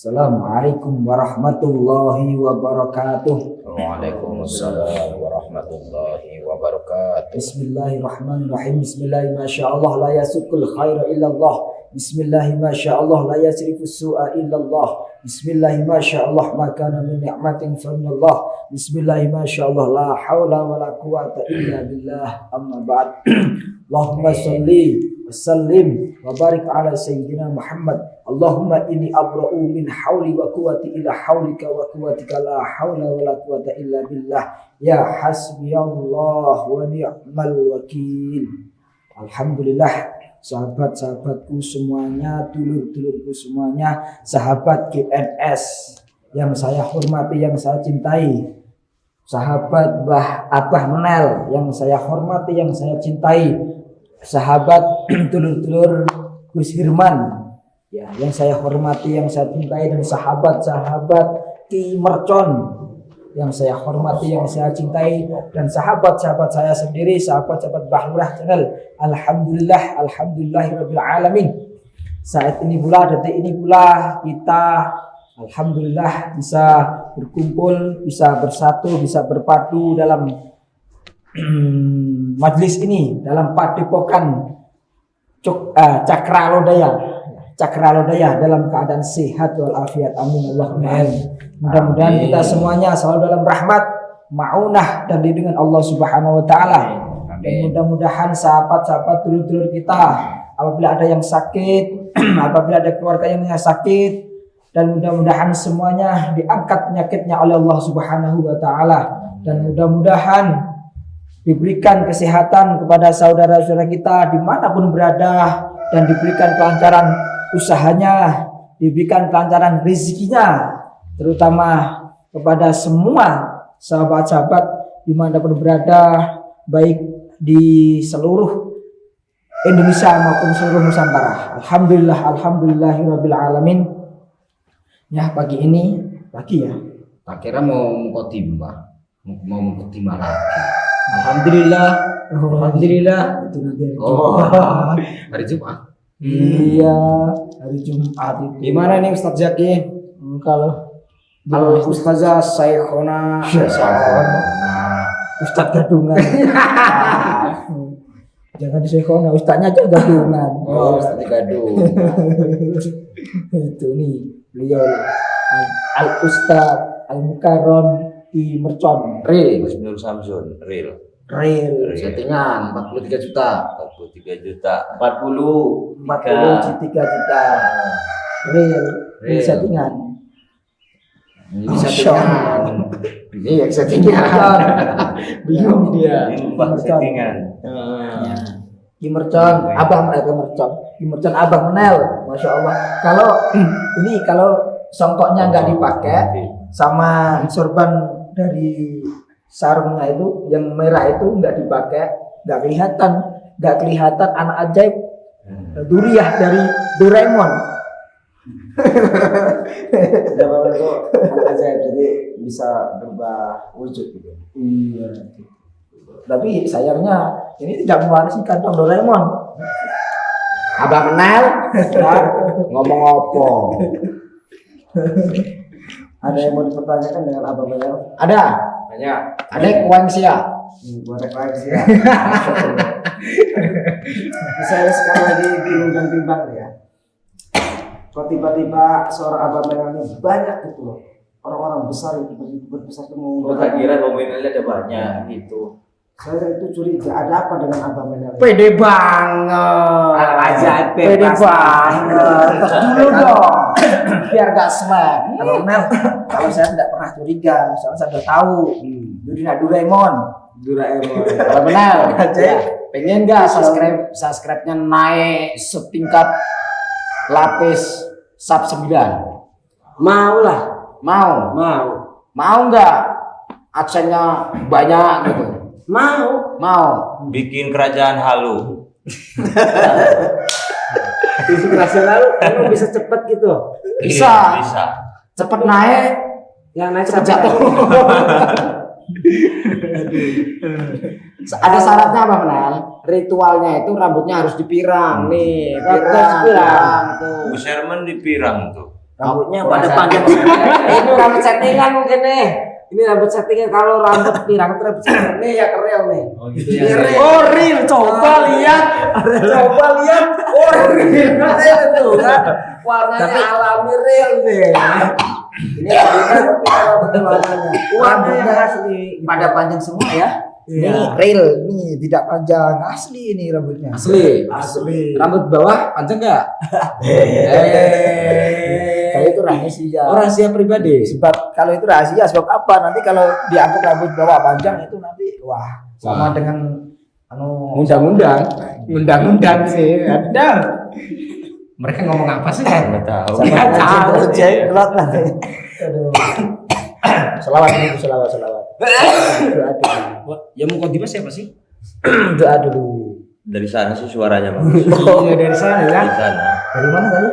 Assalamualaikum warahmatullahi wabarakatuh. Waalaikumsalam warahmatullahi wabarakatuh. Bismillahirrahmanirrahim. Bismillahirrahmanirrahim. Masyaallah la yasukul khaira illallah. Bismillahirrahmanirrahim. Masyaallah la yasrifus su'a illallah. Bismillahirrahmanirrahim. Masyaallah ma kana min ni'matin fa minallah. Bismillahirrahmanirrahim. Masyaallah la haula wala quwata illa billah. Amma ba'd. Allahumma shalli wa sallim wa barik ala sayyidina Muhammad. Allahumma inni abra'u min hauli wa quwwati illa haulika wa quwwatika la haula wa la quwwata illa billah. Ya hasbiyallah wa ni'mal wakil. Alhamdulillah, sahabat-sahabatku semuanya, dulur-dulurku semuanya, sahabat GNS yang saya hormati, yang saya cintai, sahabat Abah Menel yang saya hormati, yang saya cintai, sahabat dulur-dulur Gus Hirman ya, yang saya hormati, yang saya cintai, dan sahabat-sahabat Ki Mercon yang saya hormati, yang saya cintai, dan sahabat-sahabat saya sendiri, sahabat-sahabat Bahlurah channel. Alhamdulillahirabbil alamin. Saat ini pula, detik ini pula, kita alhamdulillah bisa berkumpul, bisa bersatu, bisa berpadu dalam majlis ini, dalam padepokan Cakralodaya dalam keadaan sehat walafiat. Amin Allahumma amin. Mudah-mudahan kita semuanya selalu dalam rahmat, maunah dan lindungan Allah Subhanahu wa taala. Dan mudah-mudahan sahabat-sahabat dulur-dulur kita, apabila ada yang sakit, apabila ada keluarga yang sakit, dan mudah-mudahan semuanya diangkat penyakitnya oleh Allah Subhanahu wa taala, dan mudah-mudahan diberikan kesehatan kepada saudara-saudara kita dimanapun berada, dan diberikan kelancaran usahanya, diberikan kelancaran rezekinya, terutama kepada semua sahabat-sahabat dimanapun berada, baik di seluruh Indonesia maupun seluruh Nusantara. Alhamdulillahirabbil alamin. Ya, pagi ini ya. Tak kira mau mukotimah lagi. Alhamdulillah itu nanti hari Jumat. Iya, hari Jumat itu. Gimana nih Ustadz Zaki? Kalau Ustazah Syekhona Ustadz gadungan. Jangan di Syekhona, Ustadznya aja gadungan. Oh, Ustadz gadung. Itu nih, beliau Al-Ustadz Al-Mukarram di Mercon. Real, Nur Samsun, real. Settingan 43 juta. 40 juta. Real settingan. Iya, settingan. Bingung dia. Settingan. Di Mercon, Abah Menel, Masya Allah. Kalau songkoknya nggak dipakai, sama sorban dari sarungnya itu yang merah itu nggak dipakai, nggak kelihatan anak ajaib duriah dari Doraemon. Itu anak ajaib, jadi bisa berubah wujud gitu. Iya. Tapi sayangnya ini tidak mewarisi kantong Doraemon. Abah Menel ngomong apa? Ada yang mau dipertanyakan dengan Abah Menel? Ada. Banyak. Ada kuangsia. Buat kuangsia. Saya sekarang lagi bingung dan bimbang ya. Kok tiba-tiba seorang Abah Menel ini banyak gitu loh. Orang-orang besar itu berbesar mau. Tak kira komentarnya ada banyak gitu. Saya itu curiga, ada apa dengan Abah Menel? Pede banget. Pede banget. Dulu dong. Biar gak slack. Abah Menel, kalau saya tidak pernah curiga, soalnya saya sudah tahu. Doraemon. Abah Menel, pengen gak subscribe-nya naik setingkat lapis sub 9? Mau lah. Mau gak adsennya banyak gitu? Mau bikin kerajaan halu. Bikin kerajaan halu emang bisa cepet gitu? Bisa. Cepet naik, yang naik cepet jatuh. Ada syaratnya apa Menel? Ritualnya itu rambutnya harus dipirang nih, pirang tuh. Bu Sherman dipirang tuh. Rambutnya Oh, pada rasa- panjang. Ini rambut settingan mungkin nih. Ini rambut settingan. Kalau rambut pirang rambut settingan nih ya real nih. Oh gitu ya. Real. Oh real, coba lihat. Coba lihat. Oh real itu kan. Warnanya alami real nih. Ini rambutnya warnanya. Warnanya yang asli. Pada panjang semua ya. Ini real, nih tidak panjang, asli ini rambutnya. Asli. Rambut bawah panjang enggak? Kalau itu rahasia. Oh, rahasia pribadi. Sebab kalau itu rahasia, sebab apa? Nanti kalau diangkat rambut bawah panjang itu nanti wah sama dengan Undang-undang sih. Ada. Mereka ngomong apa sih? Nggak tahu. sama tahu jenglot nanti. Aduh. Selawat dulu, selawat. Doa dulu. Ya Mukodimah siapa sih? Doa dulu. Dari sana sih suaranya bagus. Iya dari sana ya. Dari sana. Dari mana tadi?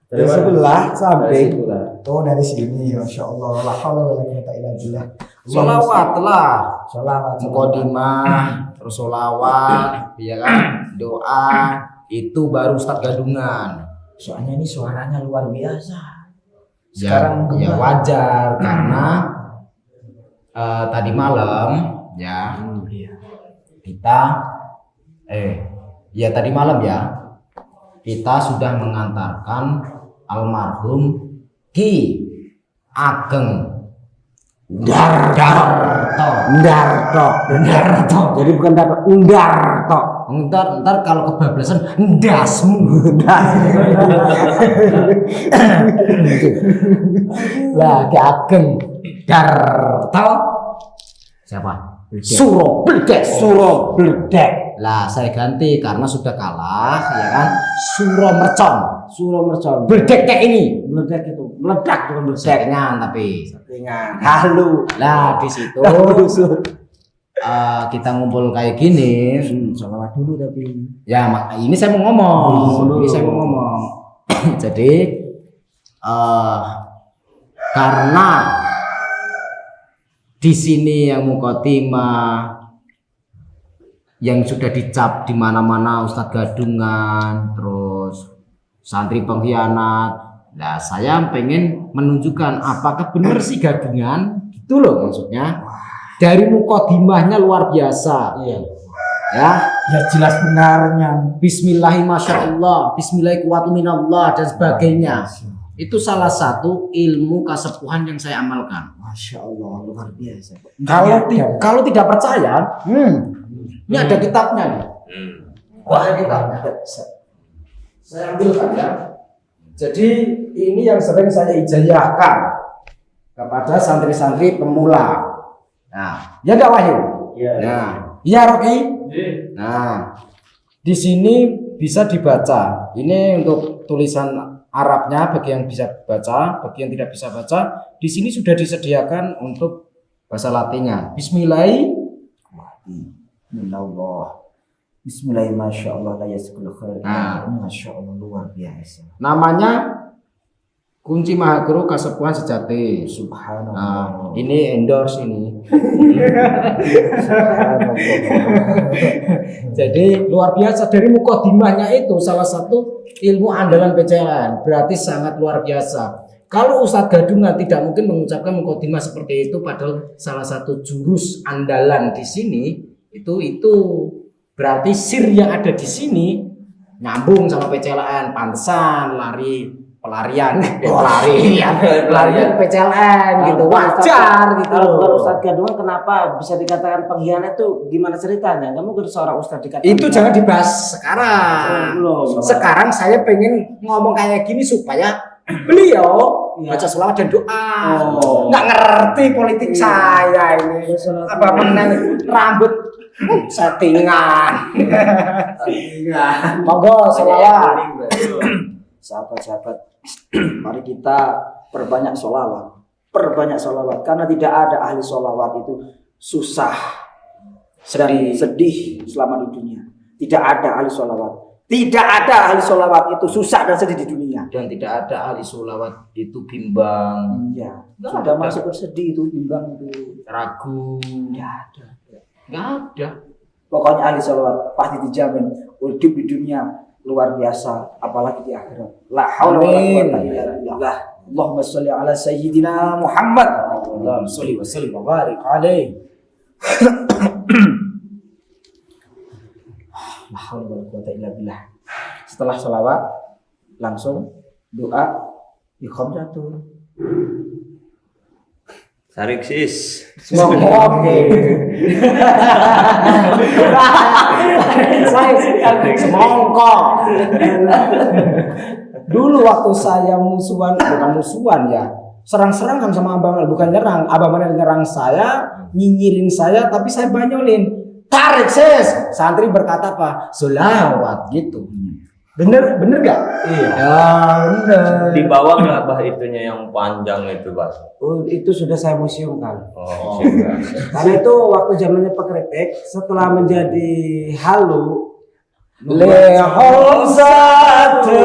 Dari mana? sebelah samping. sebelah. Oh dari sini, masya Allah. La haula wala quwwata illa billah. Solawat lah. Salawat. Mukodimah, terus solawat, ya kan? Doa itu baru Ustadz Gadungan. Soalnya ini suaranya luar biasa. Sekarang ya wajar karena tadi malam ya kita ya tadi malam ya kita sudah mengantarkan almarhum Ki Ageng Darto. Jadi bukan Darto, Undarto. Ntar kalau kebablasan ndasmu. Lah Ki Ageng Darto siapa? Suro Bledek. Lah saya ganti karena sudah kalah ya kan. Suro Mercon. Bledek kayak ini. Meledak itu, meledak bukan meledak. Settingan tapi. Settingan. Halu. Lah di situ kita ngumpul kayak gini. Salawat dulu tapi. Ya ini saya mau ngomong. Jadi karena di sini yang Mukodimah yang sudah dicap di mana-mana Ustadz Gadungan, terus santri pengkhianat. Nah, saya pengen menunjukkan apakah benar sih Gadungan, gitu loh maksudnya. Dari Mukodimahnya luar biasa. Iya. Ya, Ya jelas benarnya. Bismillahirrahmanirrahim, Bismillahirrahmanirrahim dan sebagainya. Itu salah satu ilmu kasepuhan yang saya amalkan. Masya Allah luar biasa. Kalau tidak percaya, ini ada kitabnya nih. Wah kitabnya. Saya ambilkan ya. Jadi ini yang sering saya ijazahkan kepada santri-santri pemula. Nah, ya enggak Wahyu? Iya. Nah, iya Rocky. Nah, di sini bisa dibaca. Ini untuk tulisan Arabnya bagi yang bisa baca, bagi yang tidak bisa baca. Di sini sudah disediakan untuk bahasa Latinnya. Bismillahirrahmanirrahim. Masya Allah la yaskul khair. Nah. Masya Allah luar biasa. Namanya Kunci Mahaguru Kasepuhan Sejati. Subhanallah. Nah, ini endorse ini. Jadi luar biasa dari Mukodimahnya itu salah satu ilmu andalan PCLN. Berarti sangat luar biasa. Kalau Ustadz Gadungan tidak mungkin mengucapkan Mukodimah seperti itu, padahal salah satu jurus andalan di sini itu berarti sir yang ada di sini nyambung sama PCLN, pantesan pelarian PCLN gitu, wajar gitu. Kalau bukan Ustadz Gadungan kenapa bisa dikatakan pengkhianat itu gimana ceritanya? Kamu kan seorang Ustadz dikatakan Itu jangan dibahas sekarang. Belum. Sekarang saya pengen ngomong kayak gini supaya beliau baca selawat dan doa. Nggak ngerti politik saya ini. Apa menang rambut settingan. Monggo selawat. Sahabat-sahabat, mari kita perbanyak sholawat. Perbanyak sholawat. Karena tidak ada ahli sholawat itu susah dan sedih selama di dunia. Tidak ada ahli sholawat. Tidak ada ahli sholawat itu susah dan sedih di dunia. Dan tidak ada ahli sholawat itu bimbang, Iya. Nggak Sudah ada. masuk bersedih itu bimbang itu. ragu. Tidak ada. Nggak ada. Pokoknya ahli sholawat pasti dijamin hidup di dunia luar biasa, apalagi di akhirat. La haula wala quwwata illa billah. Allahumma sholli ala sayyidina Muhammad. Allahumma sholli wa sallim wa barik alaihi. La haula wala quwwata illa billah. Setelah sholawat langsung doa iqamatul. Sarik sis. Oke. Semongko. Dulu waktu saya bukan musuhan ya, serang-serangan sama Abang Manel, bukan nyerang. Abang Manel nyerang saya, nyinyirin saya, tapi saya banyolin. Tarik sis. Santri berkata apa? Solawat gitu. Bener gak? Iya. Ya bener. Di bawah nggak bah itunya yang panjang itu bah? Oh, itu sudah saya museumkan. Oh, siap. Karena itu waktu zamannya Pak Kretek, setelah menjadi halu, Lehol satu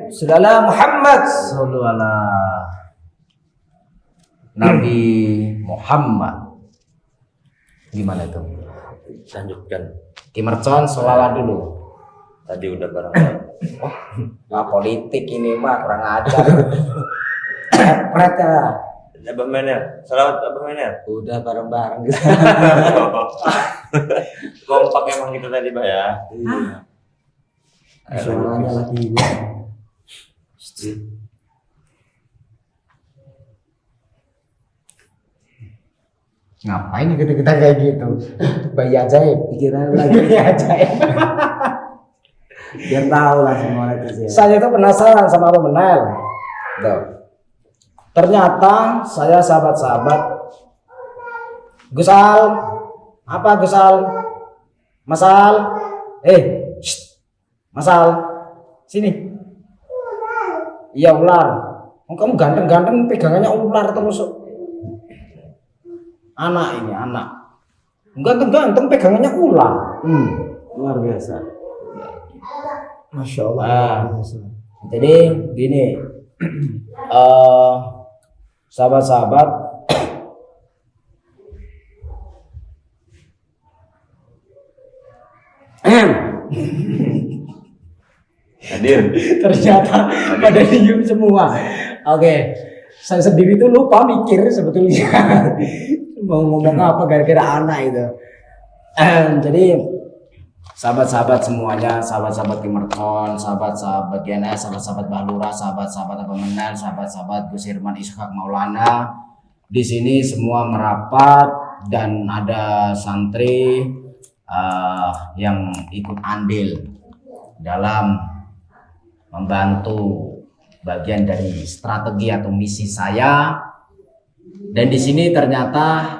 Sudahlah Muhammad Sallu ala Nabi Muhammad. Gimana itu? Lanjutkan. Kimercon sholawat dulu. Tadi udah bareng. Oh, nggak politik ini mah kurang ajar. Epret ya. Abang Manel, salawat Abang Manel. udah bareng-bareng gitu. Kompak emang gitu tadi bah ya. Suaranya lagi. Ngapain kita kayak gitu? Bayi ajaib. Pikiran lagi ajaib. biar tahu lah semua itu sih. Saya itu penasaran sama Abang Manel. Tuh. Ternyata saya sahabat-sahabat Gusal, apa Gusal? Masal, Masal, sini. Iya ular. Oh, kamu ganteng-ganteng pegangannya ular terus. Anak ini anak. Ganteng-ganteng pegangannya ular. Luar biasa. Masya Allah. Jadi gini, sahabat-sahabat, Hadir. ternyata pada diem semua. Oke, saya sendiri tuh lupa mikir sebetulnya mau ngomong apa gara-gara anak itu. Jadi sahabat-sahabat semuanya, sahabat-sahabat Kimercon, sahabat-sahabat GNS, sahabat-sahabat Bahlura, sahabat-sahabat Abang Manel, sahabat-sahabat Gus Hirman Ishak Maulana, di sini semua merapat dan ada santri yang ikut andil dalam membantu bagian dari strategi atau misi saya. Dan di sini ternyata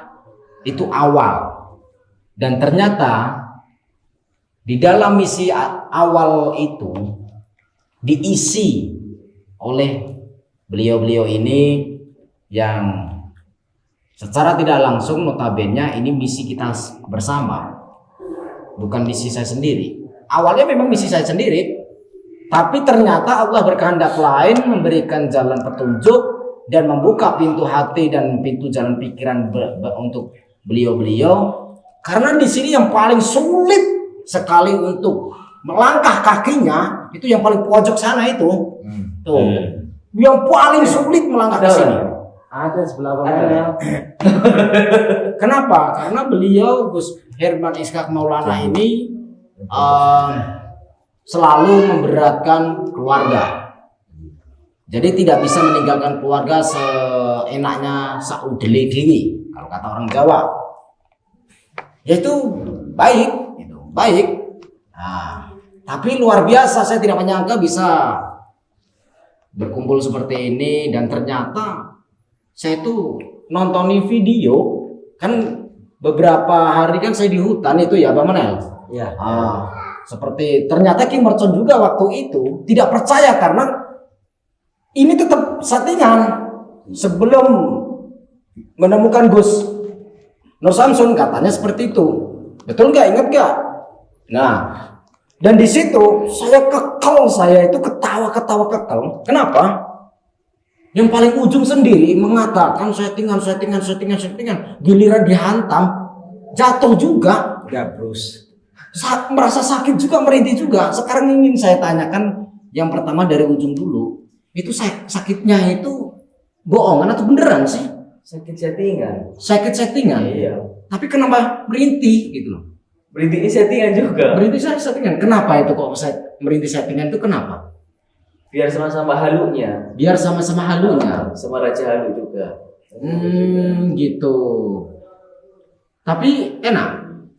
itu awal. Dan ternyata di dalam misi awal itu diisi oleh beliau-beliau ini yang secara tidak langsung notabene ini misi kita bersama, bukan misi saya sendiri. Awalnya memang misi saya sendiri, tapi ternyata Allah berkehendak lain, memberikan jalan petunjuk dan membuka pintu hati dan pintu jalan pikiran untuk beliau-beliau. Karena di sini yang paling sulit sekali untuk melangkah kakinya itu yang paling pojok sana itu. Tuh. Yang paling sulit melangkah ke sini. Ada sebelah mana? Kenapa? Karena beliau Gus Hirman Ishak Maulana ini selalu memberatkan keluarga. Jadi tidak bisa meninggalkan keluarga seenaknya saudele dewi kalau kata orang Jawa. Yaitu baik, itu baik. Nah, tapi luar biasa, saya tidak menyangka bisa berkumpul seperti ini dan ternyata saya tuh nontoni video kan beberapa hari kan saya di hutan itu ya Bang Manel. Ya. Seperti ternyata Kim Mercon juga waktu itu tidak percaya karena ini tetap settingan. Sebelum menemukan Gus Nur Samsun katanya seperti itu. Betul nggak? Ingat nggak? Nah, dan di situ saya itu ketawa. Kenapa? Yang paling ujung sendiri mengatakan settingan. Giliran dihantam, jatuh juga. Gabrus. Merasa sakit juga, merintih juga. Sekarang ingin saya tanyakan yang pertama dari ujung dulu. Itu sakitnya itu bohongan atau beneran sih? Sakit settingan. Sakit settingan. Iya. Tapi kenapa merintih gitu loh? Merintih settingan juga. Merintih settingan. Kenapa itu kok merintih settingan itu kenapa? Biar sama-sama halunya. Biar sama-sama halunya. Sama Raja Halu juga. Gitu. Tapi enak.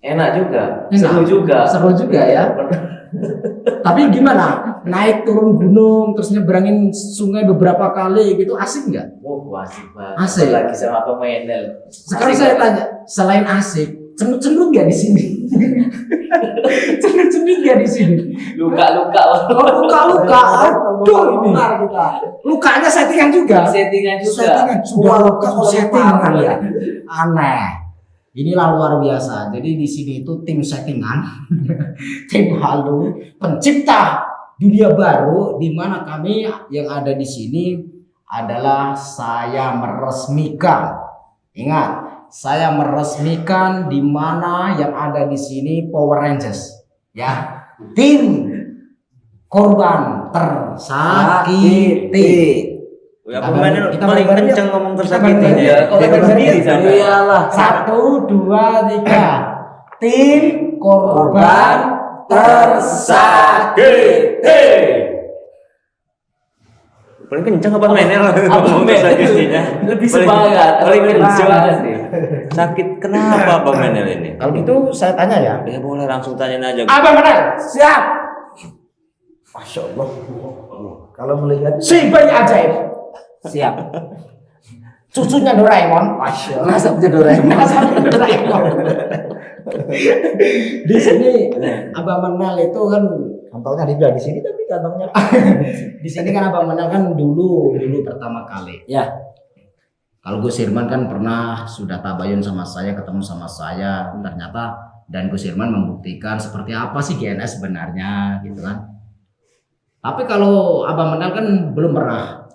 Enak juga. Enak. Seru juga ya. Tapi gimana? Naik turun gunung terus nyebrangin sungai beberapa kali gitu asik nggak? Oh, asik banget. Asik. Lagi sama pemainnya. Sekarang saya tanya, selain asik, cenut-cenut nggak di sini? Cenut-cenut nggak di sini? Luka-luka. Luka-luka. Aduh, benar kita. Lukanya settingan juga. Settingan juga. Settingan sudah luka kok settingan ya. Aneh. Inilah luar biasa. Jadi di sini itu tim settingan, tim halu, pencipta dunia baru di mana kami yang ada di sini adalah saya meresmikan. Ingat, saya meresmikan di mana yang ada di sini Power Rangers, ya. Tim korban tersakiti. Ya, pemainnya Kita paling bareng-bareng kenceng yuk. ngomong Kita tersakiti. bareng-bareng Ya, yuk. kalau Kita sendiri bareng-bareng sana. Iyalah. 1, 2, 3. Tim korban tersakiti. Paling kenceng apa mainnya? Abang Menel lebih semangat. Paling kenceng. banget nih. Sakit kenapa Bang Menel ini? Kalau gitu saya tanya ya. Ya boleh langsung tanyain aja. Abang Menel, siap. Masya Allah. Kalau melihat Si bayi ajaib. Siap. Cucunya Doraemon. Masya Allah. nasabnya Doraemon. Nasabnya Doraemon. Di sini Abang Menel itu kan Kantongnya dibilang di sini tapi kantongnya. di sini kan Abang Menel kan dulu pertama kali. Ya. Kalau Gus Irman kan pernah sudah tabayun sama saya, ketemu sama saya, ternyata dan Gus Irman membuktikan seperti apa sih GNS sebenarnya gitu kan. Tapi kalau Abang Menel kan belum pernah.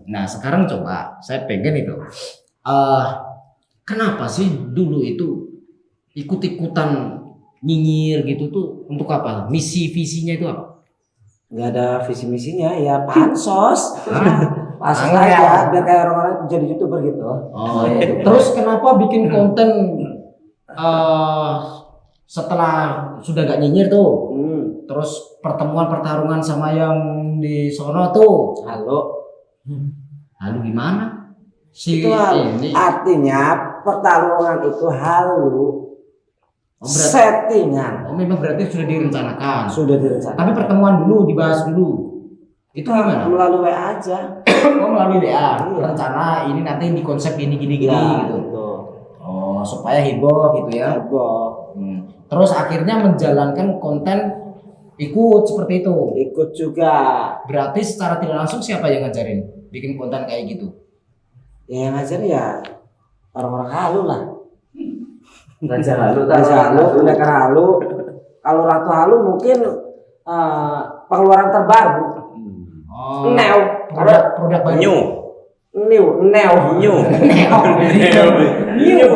Nah sekarang coba saya pengen itu. Kenapa sih dulu itu ikut-ikutan nyinyir gitu tuh untuk apa? Misi visinya itu apa? Nggak ada visi misinya ya pansos. Pansos Angga ya. aja biar kayak orang-orang jadi YouTuber gitu. Oh iya. Terus kenapa bikin konten setelah sudah gak nyinyir tuh? Terus pertarungan sama yang di sono tuh. Halo. Lalu gimana? Si Itu ini artinya pertarungan itu halu. berarti, Settingan. memang berarti sudah direncanakan. Sudah direncanakan. Tapi pertemuan dulu dibahas dulu. Itu gimana? Melalui WA aja. Oh melalui WA. Rencana ini nanti di konsep gini Ya, gitu. gitu. Oh supaya heboh gitu ya. Heboh. Terus akhirnya menjalankan konten ikut seperti itu. Ikut juga. Berarti secara tidak langsung siapa yang ngajarin bikin konten kayak gitu? Ya yang ngajar ya orang-orang halu lah. Raja Halu, Raja Halu, pendekar halu. Kalau Ratu Halu mungkin pengeluaran terbaru. Oh, Neo. produk baru. New. Neo. New.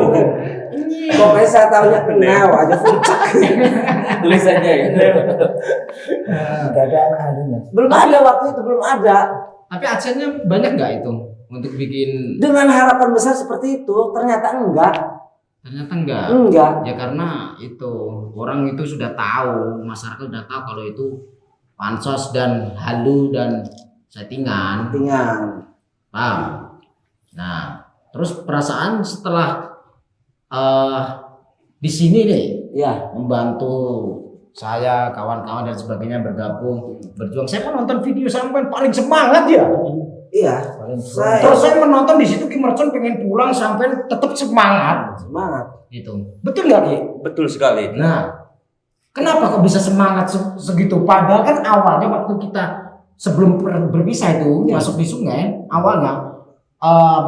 Pokoknya saya tahunya Neo aja. tulisannya ya. Tidak ada anak halunya. Belum ada waktu itu, belum ada. Tapi adsense-nya banyak nggak itu untuk bikin? Dengan harapan besar seperti itu, ternyata enggak. Ternyata enggak. Enggak. Ya karena itu orang itu sudah tahu, masyarakat sudah tahu kalau itu pansos dan halu dan settingan. Settingan. Paham? Nah, terus perasaan setelah di sini nih Ya, membantu saya kawan-kawan dan sebagainya bergabung berjuang. Saya menonton video sampai paling semangat ya. Iya. Terus saya menonton di situ Kim Merchon pengen pulang sampai tetap semangat. Semangat. Gitu. Betul nggak Ki? Betul sekali. Nah, kenapa kok bisa semangat segitu? Padahal kan awalnya waktu kita sebelum berpisah itu masuk di sungai, awalnya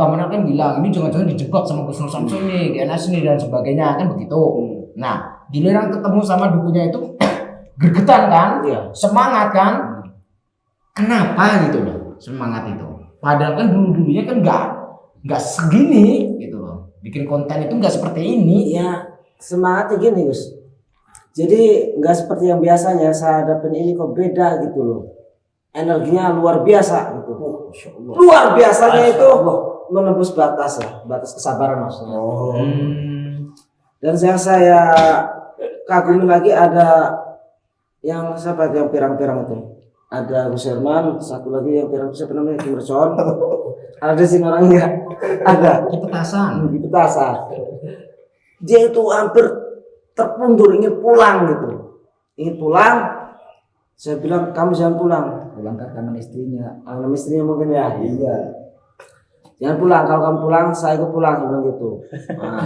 Bang Menal kan bilang ini jangan-jangan dijebak sama Gus Nur Samsun nih, GNS nih dan sebagainya kan begitu. Nah, giliran ketemu sama dukunya itu gregetan kan, semangat kan. Kenapa gitu loh semangat itu? Padahal kan dulunya kan nggak segini gitu loh. Bikin konten itu nggak seperti ini. Ya semangatnya gini Gus. Jadi nggak seperti yang biasanya saya hadapin ini kok beda gitu loh. Energinya luar biasa gitu. Luar biasanya itu menembus batas ya, batas kesabaran maksudnya. Dan yang saya kagumi lagi ada yang siapa yang pirang-pirang itu. Ada Gus Herman, satu lagi yang pirang siapa namanya Kim Merchon. Ada sih orangnya. Ada Di petasan. di petasan. Dia itu hampir terpundur ingin pulang gitu. Ingin pulang. Saya bilang kamu jangan pulang. Pulang ke tangan istrinya. Nama istrinya mungkin ya. Iya. Jangan pulang, kalau kamu pulang saya ikut pulang, saya bilang gitu. Nah,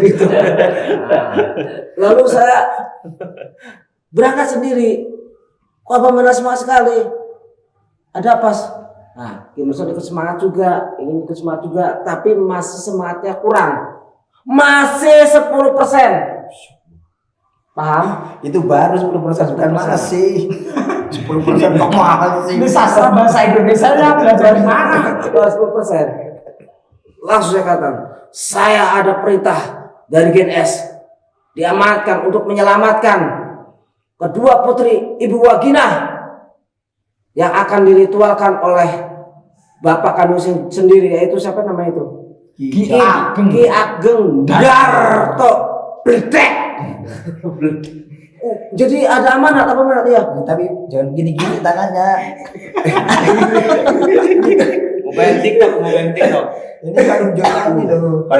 gitu. Nah, lalu saya berangkat sendiri. Kok Abang Menal semangat sekali? Ada apa? Nah, Kim Merchon ikut semangat juga, ingin ikut semangat juga, tapi masih semangatnya kurang. Masih 10%. Paham? Itu baru 10% bukan masih. 10% kok mahal sih. Ini sastra bahasa Indonesia nya belajar di mana? 10%. Langsung saya katakan, saya ada perintah dari GNS diamanatkan untuk menyelamatkan kedua putri Ibu Waginah yang akan diritualkan oleh Bapak kandung sendiri, yaitu siapa namanya itu? Ki Ageng Darto Bledek. Jadi ada amanat apa amanat ya? Tapi jangan gini-gini tangannya. Mau main TikTok. Ini kan unjukannya loh.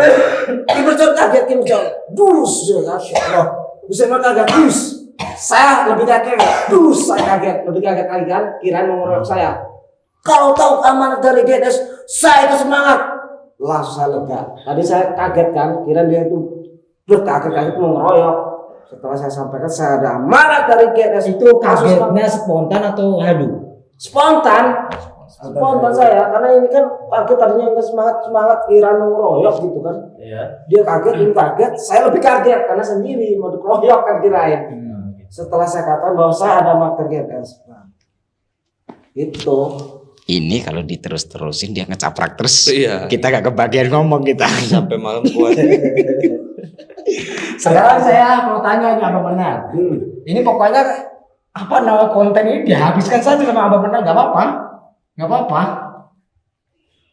Kim Merchon kaget, Kim Merchon dus ya Allah. Bisa kaget dus. Saya lebih kaget, dus saya kaget, lebih kaget lagi kan? Kirain mau ngeroyok saya. Kalau tahu amanat dari GNS, saya itu semangat. Langsung saya lega. Tadi saya kaget kan, kirain dia itu kaget mau ngeroyok. Setelah saya sampaikan saya ada amanat dari GNS Itu kagetnya spontan atau halu? Spontan saya, karena ini kan kaget tadinya nggak semangat kira mau ngeroyok gitu kan. Iya. Dia kaget, ini kaget, saya lebih kaget karena sendiri mau dikeroyok kan kirain. Setelah saya katakan bahwa saya ada amanat dari GNS, itu. Ini kalau diterus-terusin dia ngecaprak terus. Iya. Kita gak kebagian ngomong kita. Sampai malam kuat. Sekarang saya mau tanya ini Abang Menal. Ini pokoknya apa nama konten ini dihabiskan saja sama Abang Menal, nggak apa-apa, nggak apa-apa.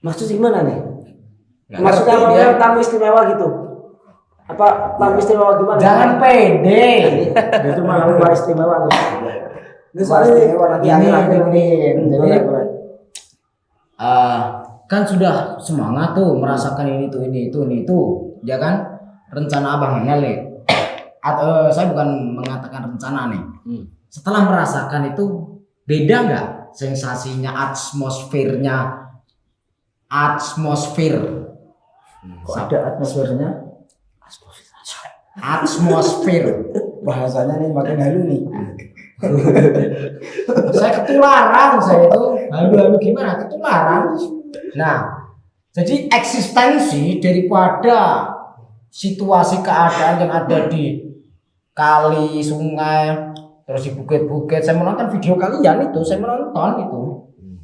Maksud gimana nih? Nggak Maksudnya ngerti apa dia. yang tamu istimewa gitu? Apa tamu istimewa gimana? Jangan pede. Itu malah luar istimewa tuh. Ini Luar istimewa nanti Ini akhir-akhir. jadi kan sudah semangat tuh merasakan ini itu, ya kan? Rencana Abang Menal nih. Saya bukan mengatakan rencana nih. Setelah merasakan itu beda nggak sensasinya, atmosfer? Kok ada atmosfernya? Atmosfer. Bahasanya nih makin halu nih. Saya ketularan saya itu. Halu gimana? Ketularan. Nah, jadi eksistensi daripada situasi keadaan yang ada di kali, sungai, terus di bukit-bukit. Saya menonton video kalian itu,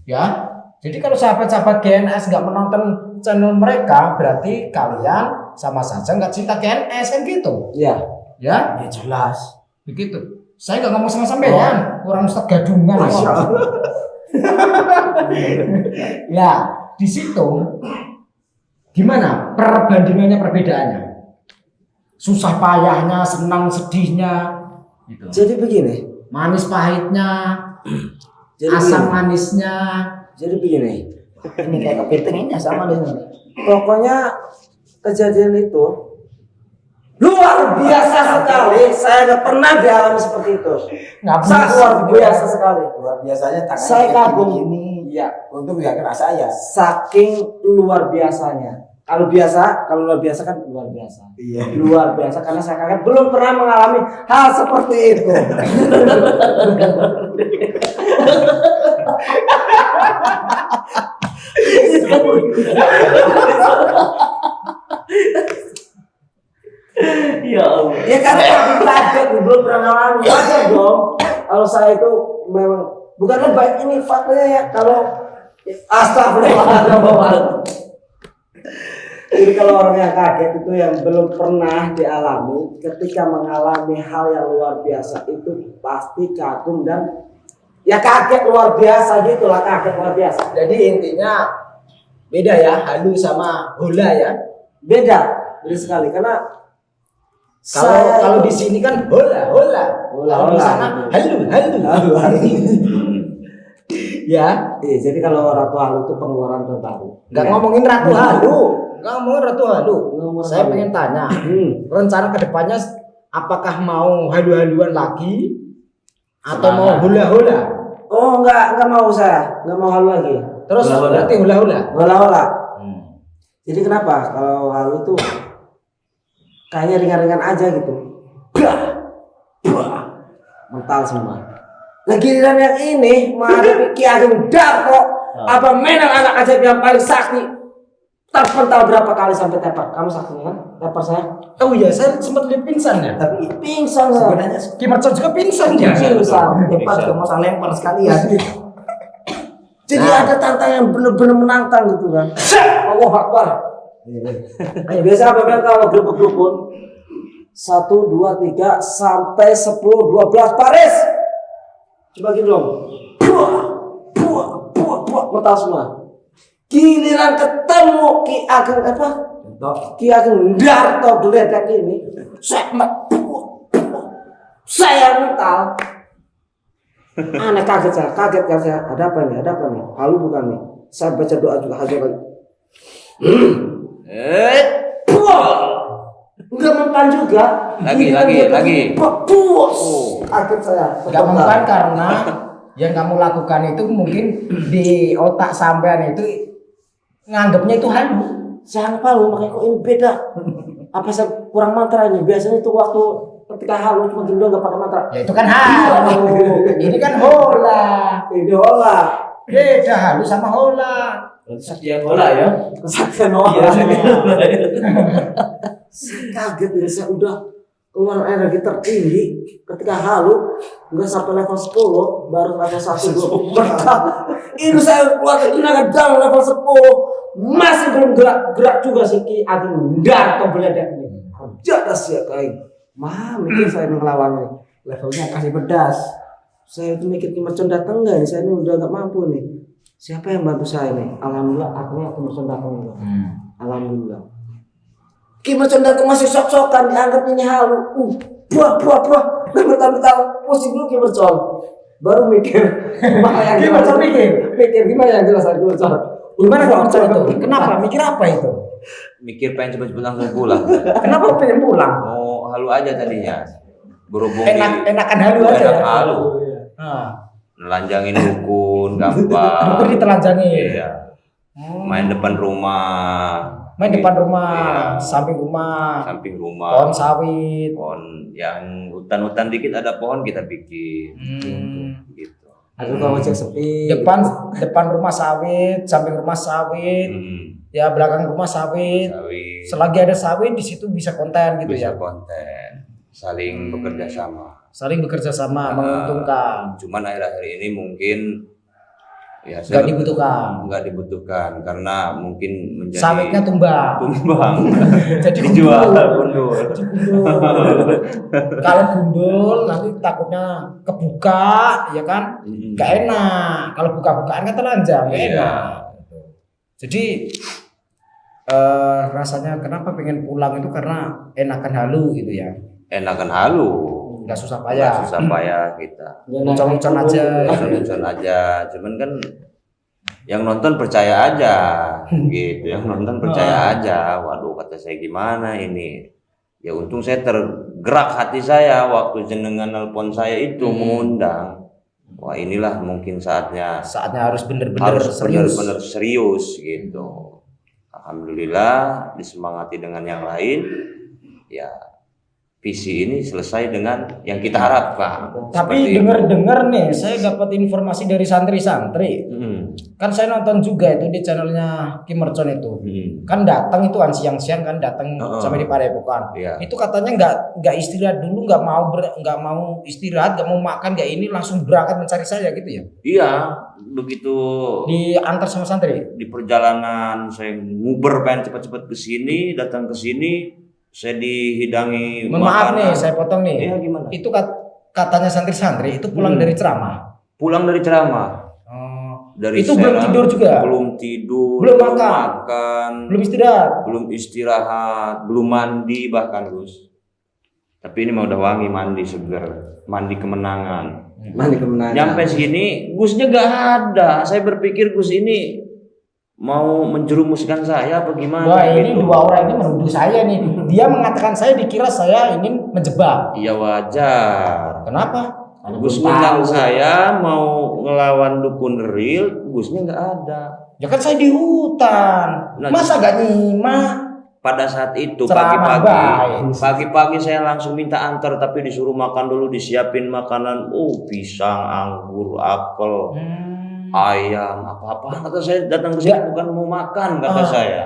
ya. Jadi kalau sahabat-sahabat GNS nggak menonton channel mereka, berarti kalian sama saja nggak cinta GNS kan gitu. Iya. Ya, Ya jelas. begitu. Saya nggak ngomong sama sampean, kurang ustad gadungan. Ya, di situ gimana perbandingannya, perbedaannya? Susah payahnya, senang sedihnya, gitu. Jadi begini. Manis pahitnya, Jadi asam begini. manisnya. Jadi begini. Ini kayak kepitingnya sama nih. Pokoknya kejadian itu luar biasa sekali, saya nggak pernah dialami seperti itu. Nggak Sangat bisa. luar biasa sekali. Luar biasanya tangannya Saya kayak kagum. gini. Iya, Untuk ya kena saya. saking luar biasanya. Kalau luar biasa kan luar biasa. Iya. Luar biasa karena saya kakak belum pernah mengalami hal seperti itu. Ya Allah. Ya karena aku kaget belum pernah mengalami. Wajar dong. Kalau saya itu memang bukan lebay, ini faktanya ya. Kalau astagfirullahaladzim. Jadi kalau orang yang kaget itu yang belum pernah dialami, ketika mengalami hal yang luar biasa itu pasti kagum dan ya kaget luar biasa gitulah, kaget luar biasa. Jadi intinya beda ya, halu sama hola ya. Beda sekali karena Kalau di sini kan hola. Kalau di sana halu. Ya, jadi kalau Ratu Halu itu pengeluaran terbaru. nggak ngomongin Ratu Halu. Nggak ngomongin Ratu Halu. Ngomong Saya Halu. pengen tanya, rencana kedepannya apakah mau halu-haluan lagi atau mau hula-hula? Oh enggak mau saya, enggak mau halu lagi. Terus Hula-hula. berarti hula-hula. Hola. Jadi kenapa kalau halu itu kayaknya ringan-ringan aja gitu. Mental semua. Nah giliran yang ini menghadapi Ki Ageng Darto, apa mainan anak ajaib yang paling sakti, terpental berapa kali sampai tepar. Kamu saktinya kan? Tepar saya. Oh iya, saya sempat lihat pingsan ya. Tapi Pingsan sebenarnya Kim Mercon juga pingsan ya. Pingsan. depan juga mau salah lempar sekalian. Jadi ada tantangan yang benar-benar menantang gitu kan. Allah Akbar. Biasa apa kan kalau grup pun 1, 2, 3 sampai 10, 12 baris. Coba gini dong. Buah, mental semua. Giliran ketemu Ki Ageng apa? Ki Ageng Darto geledak ini. Saya mental. Aneh kaget saya. Ada apa nih? Halu bukan nih? Saya baca doa juga hajar lagi. Enggak mempan juga. Lagi. Puas. Kaget saya. Gak mempan karena yang kamu lakukan itu mungkin di otak sampean itu nganggapnya itu halu. Saya nggak tahu makanya kok ini beda. Apa saya kurang mantra ini? Biasanya itu waktu ketika halu cuma gini doang nggak pakai mantra. Ya itu kan halu. Ini kan hola. Ini hola. Beda halu sama hola. Kesaktian bola ya. Kesaktian Iya. hola. Saya kaget ya, saya udah keluar energi tertinggi ketika halu nggak sampai level 10 baru level 1 2 ini saya keluar tenaga dalam level 10 masih belum gerak juga sih Ki Ageng Darto beledak ini jadas ya kayak mikir saya ngelawan levelnya kasih pedas saya itu mikir Ki Mercon datang nggak nih saya ini udah nggak mampu nih siapa yang bantu saya nih alhamdulillah akhirnya Ki Mercon datang alhamdulillah Ki Mercon datang masih sok-sokan dianggap ini halu. Buah. Bentar. Pusing dulu Ki Mercon. Baru mikir. Ki Mercon mikir gimana yang jelas Ki Mercon. gimana Ki Mercon itu? Kenapa? Mikir apa itu? Mikir pengen cepet-cepet langsung pulang. Kenapa pengen pulang? Mau halu aja tadinya. Berhubung Enakan halu aja. enak Ya? halu. Nah, Nelanjangin dukun gampang. dukun ditelanjangi. Iya. Main depan rumah. Main depan rumah, Iya. samping rumah, Samping rumah. pohon sawit. Pohon yang hutan-hutan dikit ada pohon kita bikin. Gitu. Aduh kalau cek sepi. Depan rumah sawit, samping rumah sawit, ya belakang rumah sawit. Sawit. Selagi ada sawit di situ bisa konten gitu Bisa ya. konten. Saling bekerja sama. Saling bekerja sama, menguntungkan. Cuman akhir-akhir ini mungkin ya Nggak dibutuhkan. nggak dibutuhkan karena mungkin menjadi Sawitnya tumbang. Jadi dijual gundul. Kalau gundul nanti takutnya kebuka, ya kan? Gak enak. Kalau buka-bukaan kan telanjang, gak Iya. enak. Jadi rasanya kenapa pengen pulang itu karena enakan halu gitu ya. Enakan halu. Nggak susah Nggak payah. susah payah kita. Uncon-uncon aja. Nonton aja. Cuman kan yang nonton percaya aja gitu. Yang nonton percaya aja. Waduh kata saya gimana ini. Ya untung saya tergerak hati saya waktu jenengan nelpon saya itu mengundang. Wah inilah mungkin saatnya harus benar-benar serius. benar-benar serius gitu. Alhamdulillah disemangati dengan yang lain. Ya visi ini selesai dengan yang kita harapkan. Tapi dengar-dengar nih, saya dapat informasi dari santri-santri. Kan saya nonton juga itu di channelnya Kim Mercon itu. Kan datang itu kan siang-siang kan datang sampai di Padepokan. Iya. Itu katanya nggak istirahat dulu, nggak mau istirahat, nggak mau makan, nggak ini langsung berangkat mencari saya gitu ya. Iya, begitu Diantar sama santri. di perjalanan saya nguber pengen cepat-cepat ke sini, datang ke sini, saya dihidangi Maaf nih, makanan. saya potong nih. Iya gimana? Itu katanya santri-santri itu pulang dari ceramah. Pulang dari ceramah. Dari Itu belum tidur juga? Belum tidur, Belum makan? Belum istirahat? belum istirahat, belum mandi bahkan Gus. Tapi ini mah udah wangi mandi seger, mandi kemenangan. Mandi kemenangan. Nyampe sini Gusnya gak ada. Saya berpikir Gus ini mau menjerumuskan saya apa gimana? Wah ini gitu. dua orang ini menuduh saya nih. Dia mengatakan saya dikira saya ingin menjebak. Iya wajar. Kenapa? Gus ngundang saya mau ngelawan dukun real, Gusnya nggak ada. Ya kan saya di hutan. Nah, Masa gak nyimak? Pada saat itu Ceramah pagi-pagi saya langsung minta antar tapi disuruh makan dulu, disiapin makanan. Oh pisang, anggur, apel, ayam, apa-apa. Kata saya datang ke sini bukan mau makan kata saya.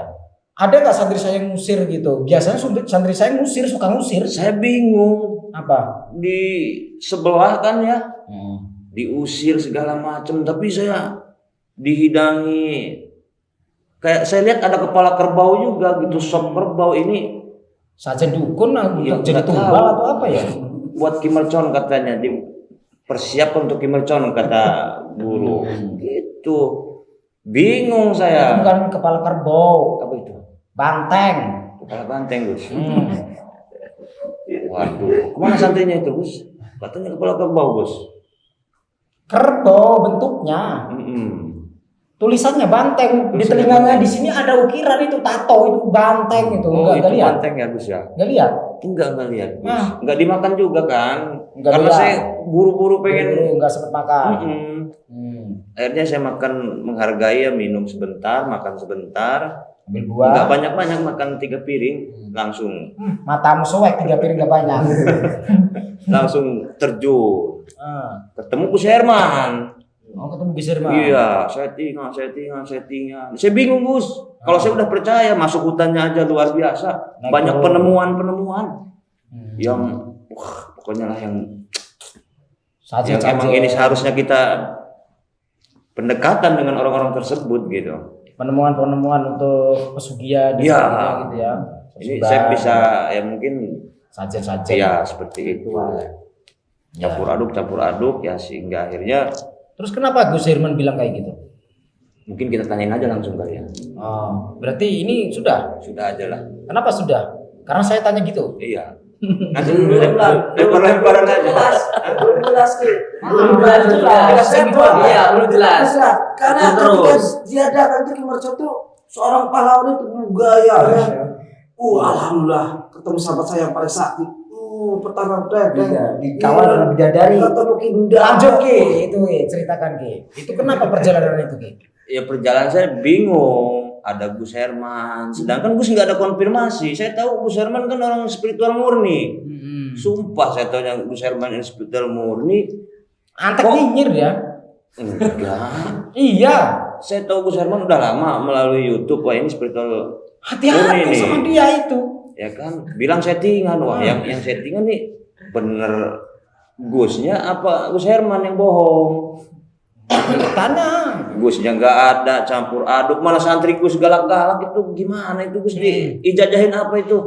Ada nggak santri saya yang ngusir gitu? Biasanya santri saya ngusir, suka ngusir. Saya bingung. Apa? Di sebelah kan ya, diusir segala macam. Tapi saya dihidangi. Kayak saya lihat ada kepala kerbau juga gitu, sop kerbau ini. Saja dukun Ya, jadi nggak tumbal tahu. atau apa ya? Buat Kim Mercon katanya, persiapkan untuk Kim Mercon kata guru. Gitu. Bingung Itu saya. bukan kepala kerbau, Apa itu? banteng. Kepala banteng Gus. Waduh, kemana santrinya itu Gus? Katanya kepala kerbau Gus. Kerbau bentuknya. Tulisannya banteng di telinganya, di sini ada ukiran itu tato itu banteng itu. Oh, Enggak itu lihat. banteng ya Gus ya? Enggak lihat. Enggak lihat Gus. Nah. Enggak dimakan juga kan? Enggak Karena lihat. saya buru-buru pengen. Enggak sempat makan. Akhirnya saya makan menghargai ya, minum sebentar, makan sebentar. Ambil buah. Enggak banyak-banyak, makan 3 piring langsung Matamu soek 3 piring enggak banyak. langsung terjun. Ketemu Gus Herman. Oh, ketemu Gisir mah. Iya, settingan. Saya bingung Gus. Kalau saya udah percaya masuk hutannya aja luar biasa. Naik Banyak turun. penemuan yang pokoknya lah yang Saja emang ini seharusnya kita pendekatan dengan orang-orang tersebut gitu. Penemuan-penemuan untuk pesugihan dan Iya. sebagainya gitu ya. Ini saya bisa ya mungkin saja. ya seperti itu. Campur aduk ya sehingga akhirnya Terus kenapa Gus Herman bilang kayak gitu? mungkin kita tanyain aja langsung kali ya. Oh, berarti ini sudah. Sudah aja lah. Kenapa sudah? Karena saya tanya gitu. Iya. Nanti lempar-lemparan aja. Belum jelas nih. Belum jelas. Iya, belum jelas. Karena ketika dia datang ke Mercon tuh seorang pahlawan itu gayanya. Alhamdulillah ketemu sahabat saya yang paling sakti. Pertama Dikawal dengan bidadari. Ketemu Kinda. Lanjut Ki, itu Ki, ceritakan Ki. Itu kenapa perjalanan itu Ki? Ya perjalanan saya bingung. Ada Gus Herman. Sedangkan Gus nggak ada konfirmasi. Saya tahu Gus Herman kan orang spiritual murni. Sumpah saya tahu yang Gus Herman ini spiritual murni. Antek nyinyir ya? Enggak. Iya. Saya tahu Gus Herman udah lama melalui YouTube. Wah ini spiritual Hati-hati murni sama nih. dia itu. Ya kan, bilang settingan. Wah yang settingan nih bener Gusnya apa Gus Herman yang bohong? Tanya. Gusnya nggak ada, campur aduk, malah santri Gus galak-galak itu gimana itu Gus dijajahin apa itu?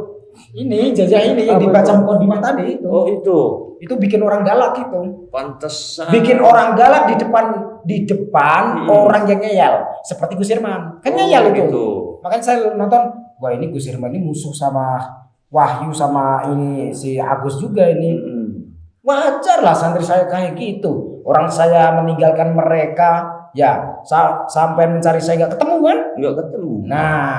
Ini jajah ini yang dibaca mukadimah tadi itu. Oh itu, Itu bikin orang galak itu. pantesan. Bikin orang galak di depan orang yang ngeyel. Seperti Gus Herman. Kan ngeyel itu. Gitu. Makanya saya nonton, wah ini Gus Herman ini musuh sama Wahyu sama ini si Agus juga ini. Wajar lah santri saya kayak gitu. Orang saya meninggalkan mereka, ya sampai mencari saya nggak ketemu kan? Nggak ketemu. Nah,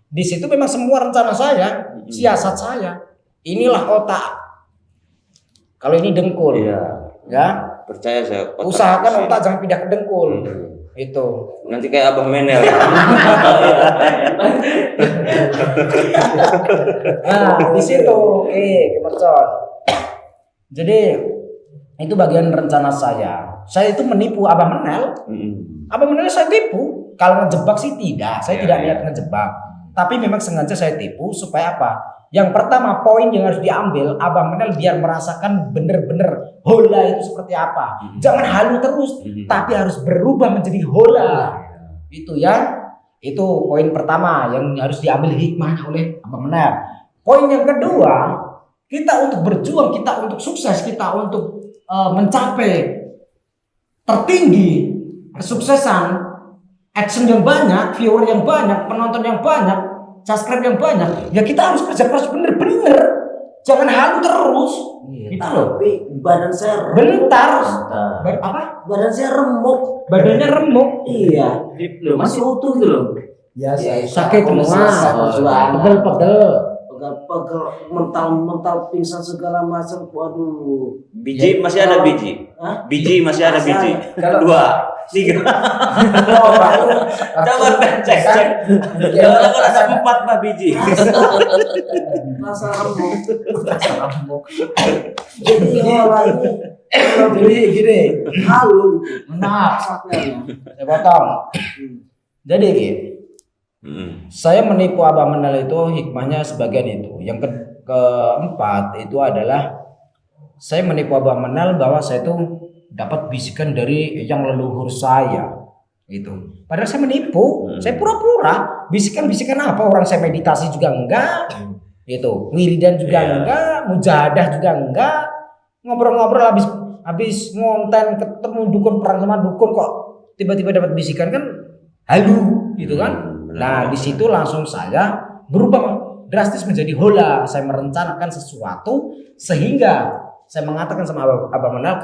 di situ memang semua rencana saya, siasat saya. inilah otak. Kalau ini dengkul. Iya. Ya. Percaya saya. Usahakan otak jangan pindah ke dengkul. Itu. Nanti kayak Abah Menel. Nah, di situ kemercon. Jadi itu bagian rencana saya. Saya itu menipu Abah Menel. Abah Menel saya tipu. Kalau ngejebak sih tidak. Saya tidak niat ngejebak. Tapi memang sengaja saya tipu supaya apa? Yang pertama poin yang harus diambil Abah Menel biar merasakan bener-bener hola itu seperti apa. Jangan halu terus, tapi harus berubah menjadi hola. Itu ya. Itu poin pertama yang harus diambil hikmahnya oleh Abah Menel. Poin yang kedua, kita untuk berjuang, kita untuk sukses, kita untuk mencapai tertinggi kesuksesan, action yang banyak, viewer yang banyak, penonton yang banyak, subscribe yang banyak, ya kita harus kerja keras bener-bener, jangan halu terus. Gitu loh. Tapi badan saya Bentar. Apa? Badan saya remuk. Badannya remuk. Iya. Loh, masih utuh gitu loh. Ya, Sakit semua. Pegel-pegel. Pegel, mental pingsan segala macam. Waduh. Biji masih ada biji. Hah? Biji masih ada Masih biji. ada. 2, 3. Coba cek. Jangan ada 4 Pak biji. Rasa remuk. Jadi hola ini Jadi gini. halu. Nah, Sakitnya. saya potong. Jadi gini. Saya menipu Abah Menel itu hikmahnya sebagian itu. Yang keempat itu adalah saya menipu Abah Menel bahwa saya itu dapat bisikan dari yang leluhur saya. Itu. Padahal saya menipu, saya pura-pura. Bisikan-bisikan apa? Orang saya meditasi juga enggak. Itu. Wiridan juga enggak, mujahadah juga enggak. Ngobrol-ngobrol habis ngonten ketemu dukun, perang sama dukun kok tiba-tiba dapat bisikan, kan halu gitu kan. Nah, di situ langsung saya berubah drastis menjadi hola. Saya merencanakan sesuatu sehingga saya mengatakan sama Abah Menel,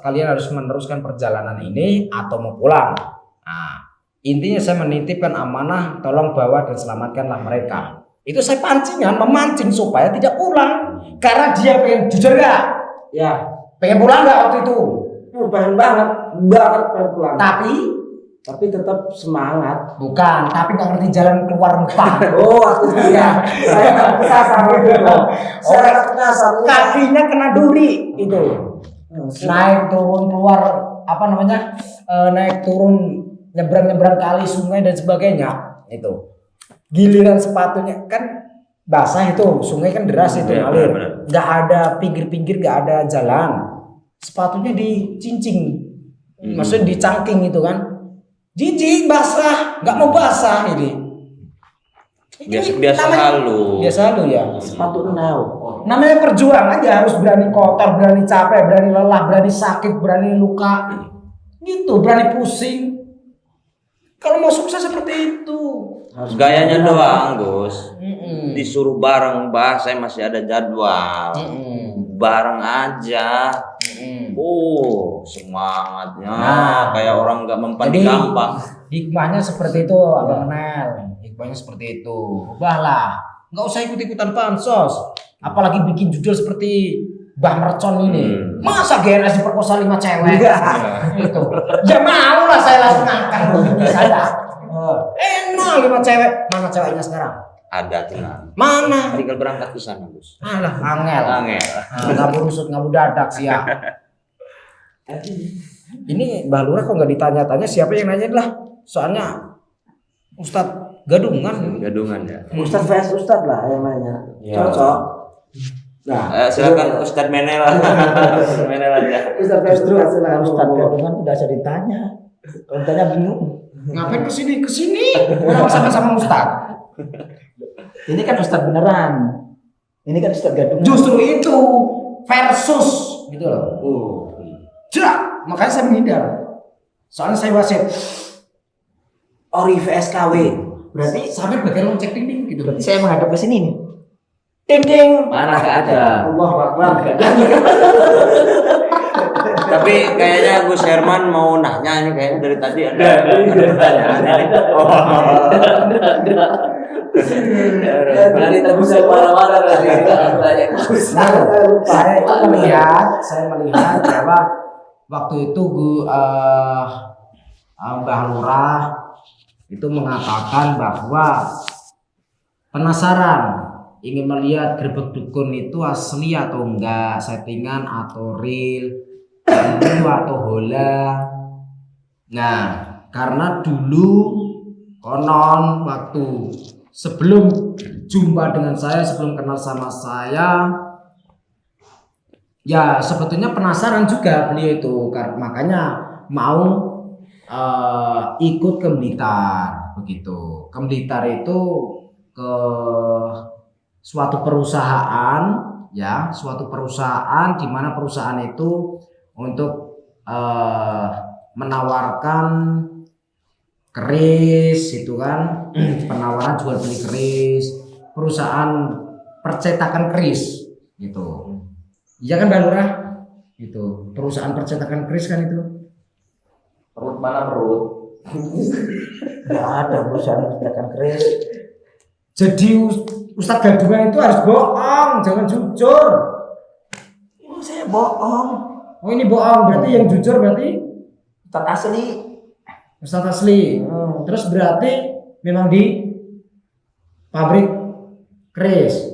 kalian harus meneruskan perjalanan ini atau mau pulang. Nah, intinya saya menitipkan amanah, tolong bawa dan selamatkanlah mereka. Itu saya memancing supaya tidak pulang. Karena dia pengen, jujur gak? Ya, Pengen pulang gak waktu itu? pengen banget pengen pulang. Tapi tetap semangat. Bukan, tapi nggak ngerti jalan keluar Rempang. Oh, aku tidak. Saya nggak penasaran gitu. Saya nggak penasaran. Kakinya kena duri itu. Naik turun keluar naik turun nyebrang kali, sungai dan sebagainya itu. Giliran sepatunya kan basah itu, sungai kan deras itu ngalir. Nggak ada pinggir-pinggir, nggak ada jalan. Sepatunya dicincing, maksudnya dicangking itu kan. Jijik basah, nggak mau basah ini. Biasa halu. Biasa halu ya. Sepatu nau. Namanya perjuangan aja, harus berani kotor, berani capek, berani lelah, berani sakit, berani luka. Gitu, berani pusing. Kalau mau sukses seperti itu. Gayanya doang, Gus. Disuruh bareng, saya masih ada jadwal. Bareng aja. Semangatnya kayak orang nggak mempan gampang. Hikmahnya seperti itu, Abang Menel. Hikmahnya seperti itu. Ubahlah, nggak usah ikut-ikutan pansos. Apalagi bikin judul seperti Mbah Mercon ini. Masa GNS diperkosa 5 cewek? Itu. Ya mau lah saya langsung angkat saya. Enak 5 cewek. Mana ceweknya sekarang? Ada tenang. Mana? Tinggal berangkat ke sana, Gus. Alah, angel. Angel. Ngabu rusut, ngabu dadak sih ya. Ini Mbah Lurah kok nggak ditanya-tanya, siapa yang nanya lah? Soalnya Ustadz Gadungan. Gadungan ya. Ustadz vs Ustadz lah yang nanya. Cocok. Nah, silakan Ustadz Menel. Ustadz Menel aja. Ustadz vs Ustadz silakan. Ustadz Gadungan udah bisa ditanya. Kalau ditanya bingung. Ngapain kesini? Orang sama-sama Ustadz. Ini kan Ustadz beneran. Ini kan Ustadz Gadungan. Justru itu versus gitu loh. Jerak, makanya saya menghindar. Soalnya saya wasit. Ori vs KW. Berarti sampai bagian lonceng dinding gitu. Berarti saya menghadap ke sini nih. Ding ding. Mana gak ada. Allah Akbar. Tapi kayaknya Gus Herman mau nanya ini kayaknya dari tadi ada pertanyaan ini. Nanti tak bisa marah-marah lagi. Saya melihat bahwa waktu itu Mbah Lurah itu mengatakan bahwa penasaran ingin melihat Grebeg Dukun itu asli atau enggak, settingan atau real, dulu atau hola. Nah, karena dulu konon waktu sebelum jumpa dengan saya, sebelum kenal sama saya, ya sebetulnya penasaran juga beliau itu, makanya mau ikut ke Blitar begitu. Ke Blitar itu ke suatu perusahaan, ya, suatu perusahaan di mana perusahaan itu untuk menawarkan keris itu kan, penawaran jual beli keris, perusahaan percetakan keris gitu. Iya kan Mbak Lurah? Itu perusahaan percetakan keris kan itu. Perut mana perut? Nggak ada perusahaan percetakan keris. Jadi Ustadz Gadungan itu harus bohong, jangan jujur. Oh, saya bohong. Oh ini bohong, berarti yang jujur berarti Ustadz asli. Ustadz asli. Terus berarti memang di pabrik keris.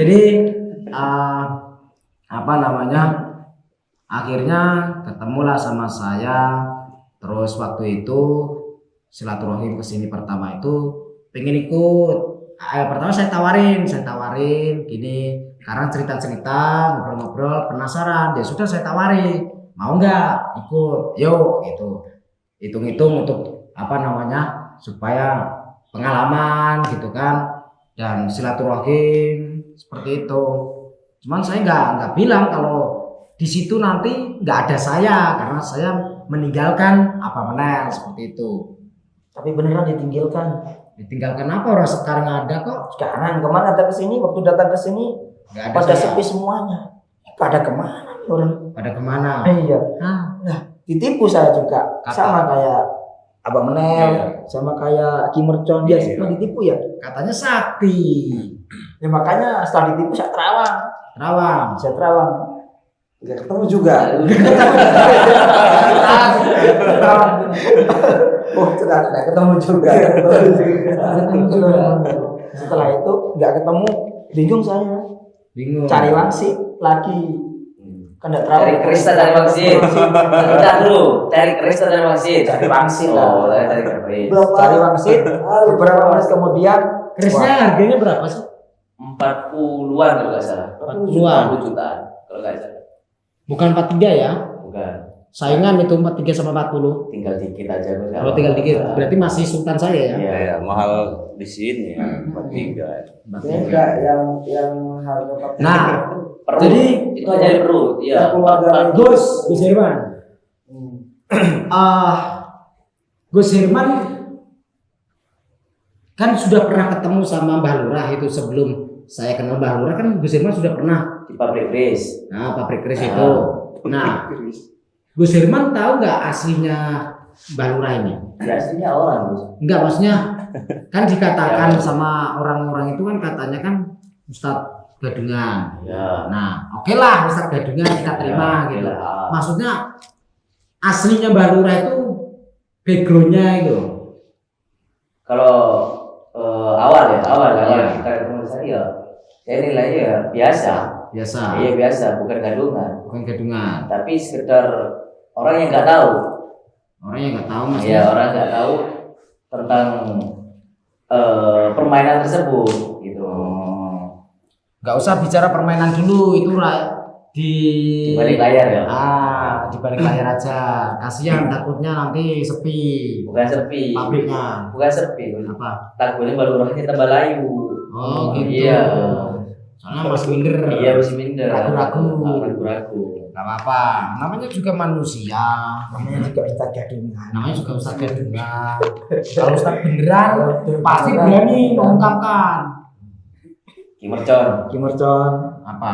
Jadi apa namanya? Akhirnya ketemulah sama saya. Terus waktu itu silaturahim kesini pertama itu pengen ikut. Pertama saya tawarin gini, karena cerita-cerita, ngobrol-ngobrol, penasaran. Ya sudah saya tawarin, mau nggak ikut? Yuk gitu. Hitung-hitung untuk apa namanya, supaya pengalaman gitu kan, dan silaturahim seperti itu. Cuman saya nggak bilang kalau di situ nanti nggak ada saya, karena saya meninggalkan apa menel seperti itu. Tapi beneran ditinggalkan. Ditinggalkan apa, orang sekarang ada kok. Sekarang kemana datang ke sini? Waktu datang ke sini Nggak ada pada saya. sepi semuanya. Pada kemana nih orang? Pada kemana? Iya. Nah, Ditipu saya juga. Kata. Sama kayak Abang Menel, sama kayak Ki Mercon, dia semua ditipu ya. katanya sakti. Ya makanya setelah ditipu saya terawang. Terawang. Saya terawang. Nggak ketemu juga. Oh, sudah nggak ketemu juga. Setelah itu nggak ketemu, bingung saya. Bingung. Cari wangsit lagi. Kan nggak terawang. Cari keris atau cari wangsit? Kita dulu, cari keris atau cari wangsit? Cari wangsit lah. Oh, cari keris. Cari wangsit. Beberapa menit kemudian, Kerisnya harganya berapa sih? 40-an kalau nggak salah. 40-an. 40 jutaan kalau nggak salah. Bukan 43 ya? Bukan. Saingan itu 43 sama 40. Tinggal dikit aja. Kalau tinggal dikit, berarti masih sultan saya ya? Iya. Ya, mahal di sini ya, 43. beda yang harga pakai. Nah, Perut. jadi Itu aja di perut. Iya. Gus Herman. Gus Herman kan sudah pernah ketemu sama Mbah Lurah itu sebelum saya kenal Mbah Lurah, kan Gus Herman sudah pernah. Di pabrik keris. Nah, pabrik keris itu. Nah, Gus Herman tahu nggak aslinya Mbah Lurah ini? Ya, aslinya orang, Gus. Enggak, maksudnya kan dikatakan sama orang-orang itu kan katanya kan Ustadz Gadungan. Ya. Nah, oke lah Ustadz Gadungan kita terima Ya, gitu. ya. Maksudnya aslinya Mbah Lurah itu backgroundnya itu. Kalau awal Iya. kita ketemu saya nilainya ya biasa. Biasa. Iya biasa, bukan gadungan. Bukan Gadungan. Tapi sekedar orang yang nggak tahu. Orang yang nggak tahu Iya, maksudnya. orang nggak tahu tentang permainan tersebut gitu. Nggak usah bicara permainan dulu, itu di Di balik layar ya. di balik layar aja. Kasihan takutnya nanti sepi Bukan sepi. pabriknya. Bukan sepi. Apa? Takutnya baru orangnya tambah layu. Oh gitu. Iya. Soalnya masih minder. Iya masih minder. Ragu-ragu. Ragu-ragu. Nggak apa-apa. Namanya juga manusia. namanya juga Ustadz Gadungan. Namanya juga Ustadz Gadungan. Kalau Ustadz beneran pasti berani mengungkapkan. Kimercon. Kimercon Apa?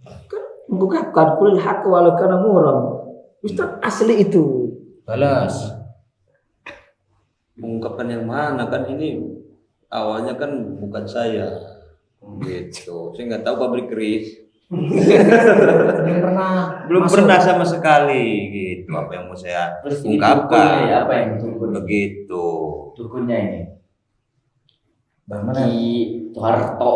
kan mengungkapkan kulil haq walau kana muram. Ustaz asli itu. Balas. Mengungkapkan yang mana kan ini awalnya kan bukan saya gitu. Saya nggak tahu pabrik keris. Belum pernah sama sekali gitu apa yang mau saya Terus ini ungkapkan. dukunnya ya, apa yang dukun? Begitu. Dukunnya ini. Bagaimana? Ki Soeharto.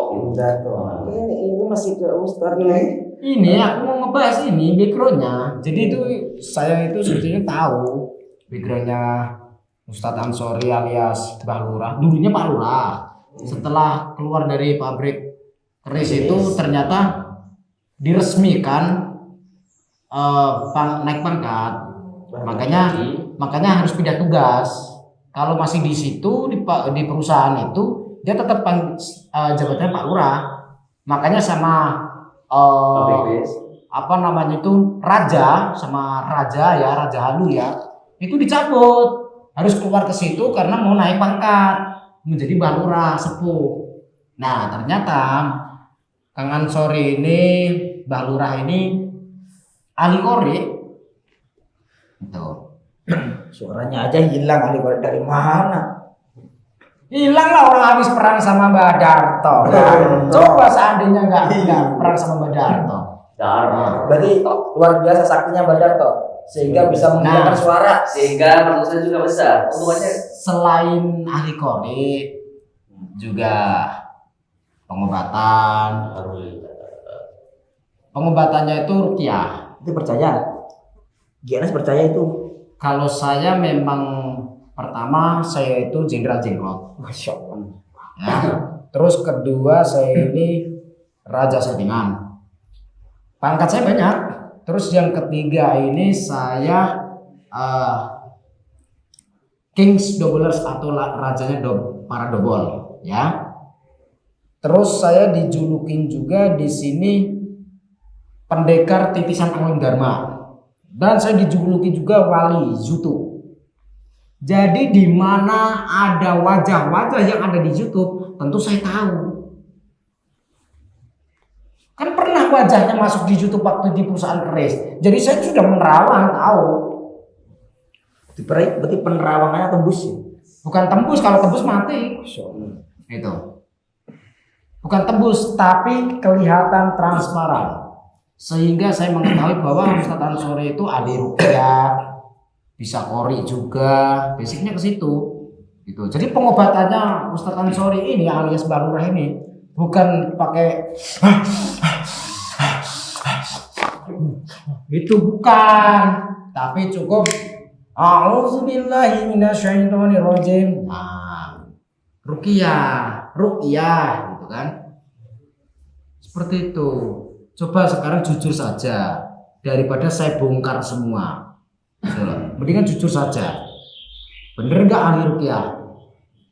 Ini masih ke Ustaz nih. Ini aku mau ngebahas ini backgroundnya. Jadi itu saya itu sebetulnya tahu backgroundnya Ustadz Ansori alias Mbah Lurah. Dulunya Pak Lurah. Setelah keluar dari pabrik keris itu ternyata diresmikan naik pangkat. Makanya harus pindah tugas. Kalau masih di situ di perusahaan itu dia tetap jabatannya Pak Lurah. Makanya sama apa namanya itu raja ya Raja Halu ya itu dicabut, harus keluar ke situ karena mau naik pangkat menjadi Mbah Lurah sepuh. Nah ternyata Kang Ansori ini Mbah Lurah ini ahli korek itu. Suaranya aja hilang, ahli korek dari mana? Hilang lah orang habis perang sama Mbak Darto kan? Coba seandainya nggak perang sama Mbak Darto. Berarti luar biasa saktinya Mbak Darto sehingga bisa menggunakan suara. Sehingga perusahaan juga besar. Hubungannya Selain ahli korek juga pengobatannya itu ruqyah. Itu percaya? GNS percaya itu? Kalau saya memang pertama saya itu jenderal jenggot. Masya Allah. Ya. Terus kedua saya ini raja settingan. Pangkat saya banyak. Terus yang ketiga ini saya Kings Doublers atau rajanya para dobol, ya. Terus saya dijulukin juga di sini pendekar titisan angling dharma. Dan saya dijuluki juga wali Zutu. Jadi di mana ada wajah-wajah yang ada di YouTube, tentu saya tahu. Kan pernah wajahnya masuk di YouTube waktu di perusahaan keris. Jadi saya sudah menerawang tahu. Berarti penerawangannya tembus ya? Bukan tembus, kalau tembus mati. Itu. Bukan tembus, tapi kelihatan transparan. Sehingga saya mengetahui bahwa Ustadz Ansori itu ahli ruqyah, bisa kori juga, basicnya ke situ. Gitu. Jadi pengobatannya Ustadz Ansori ini alias Mbah Lurah ini bukan pakai itu bukan, tapi cukup a'udzubillahi minasyaitonirrajim. Nah, ruqyah gitu kan. Seperti itu. Coba sekarang jujur saja daripada saya bongkar semua. Mendingan jujur saja. Bener nggak ahli ruqyah?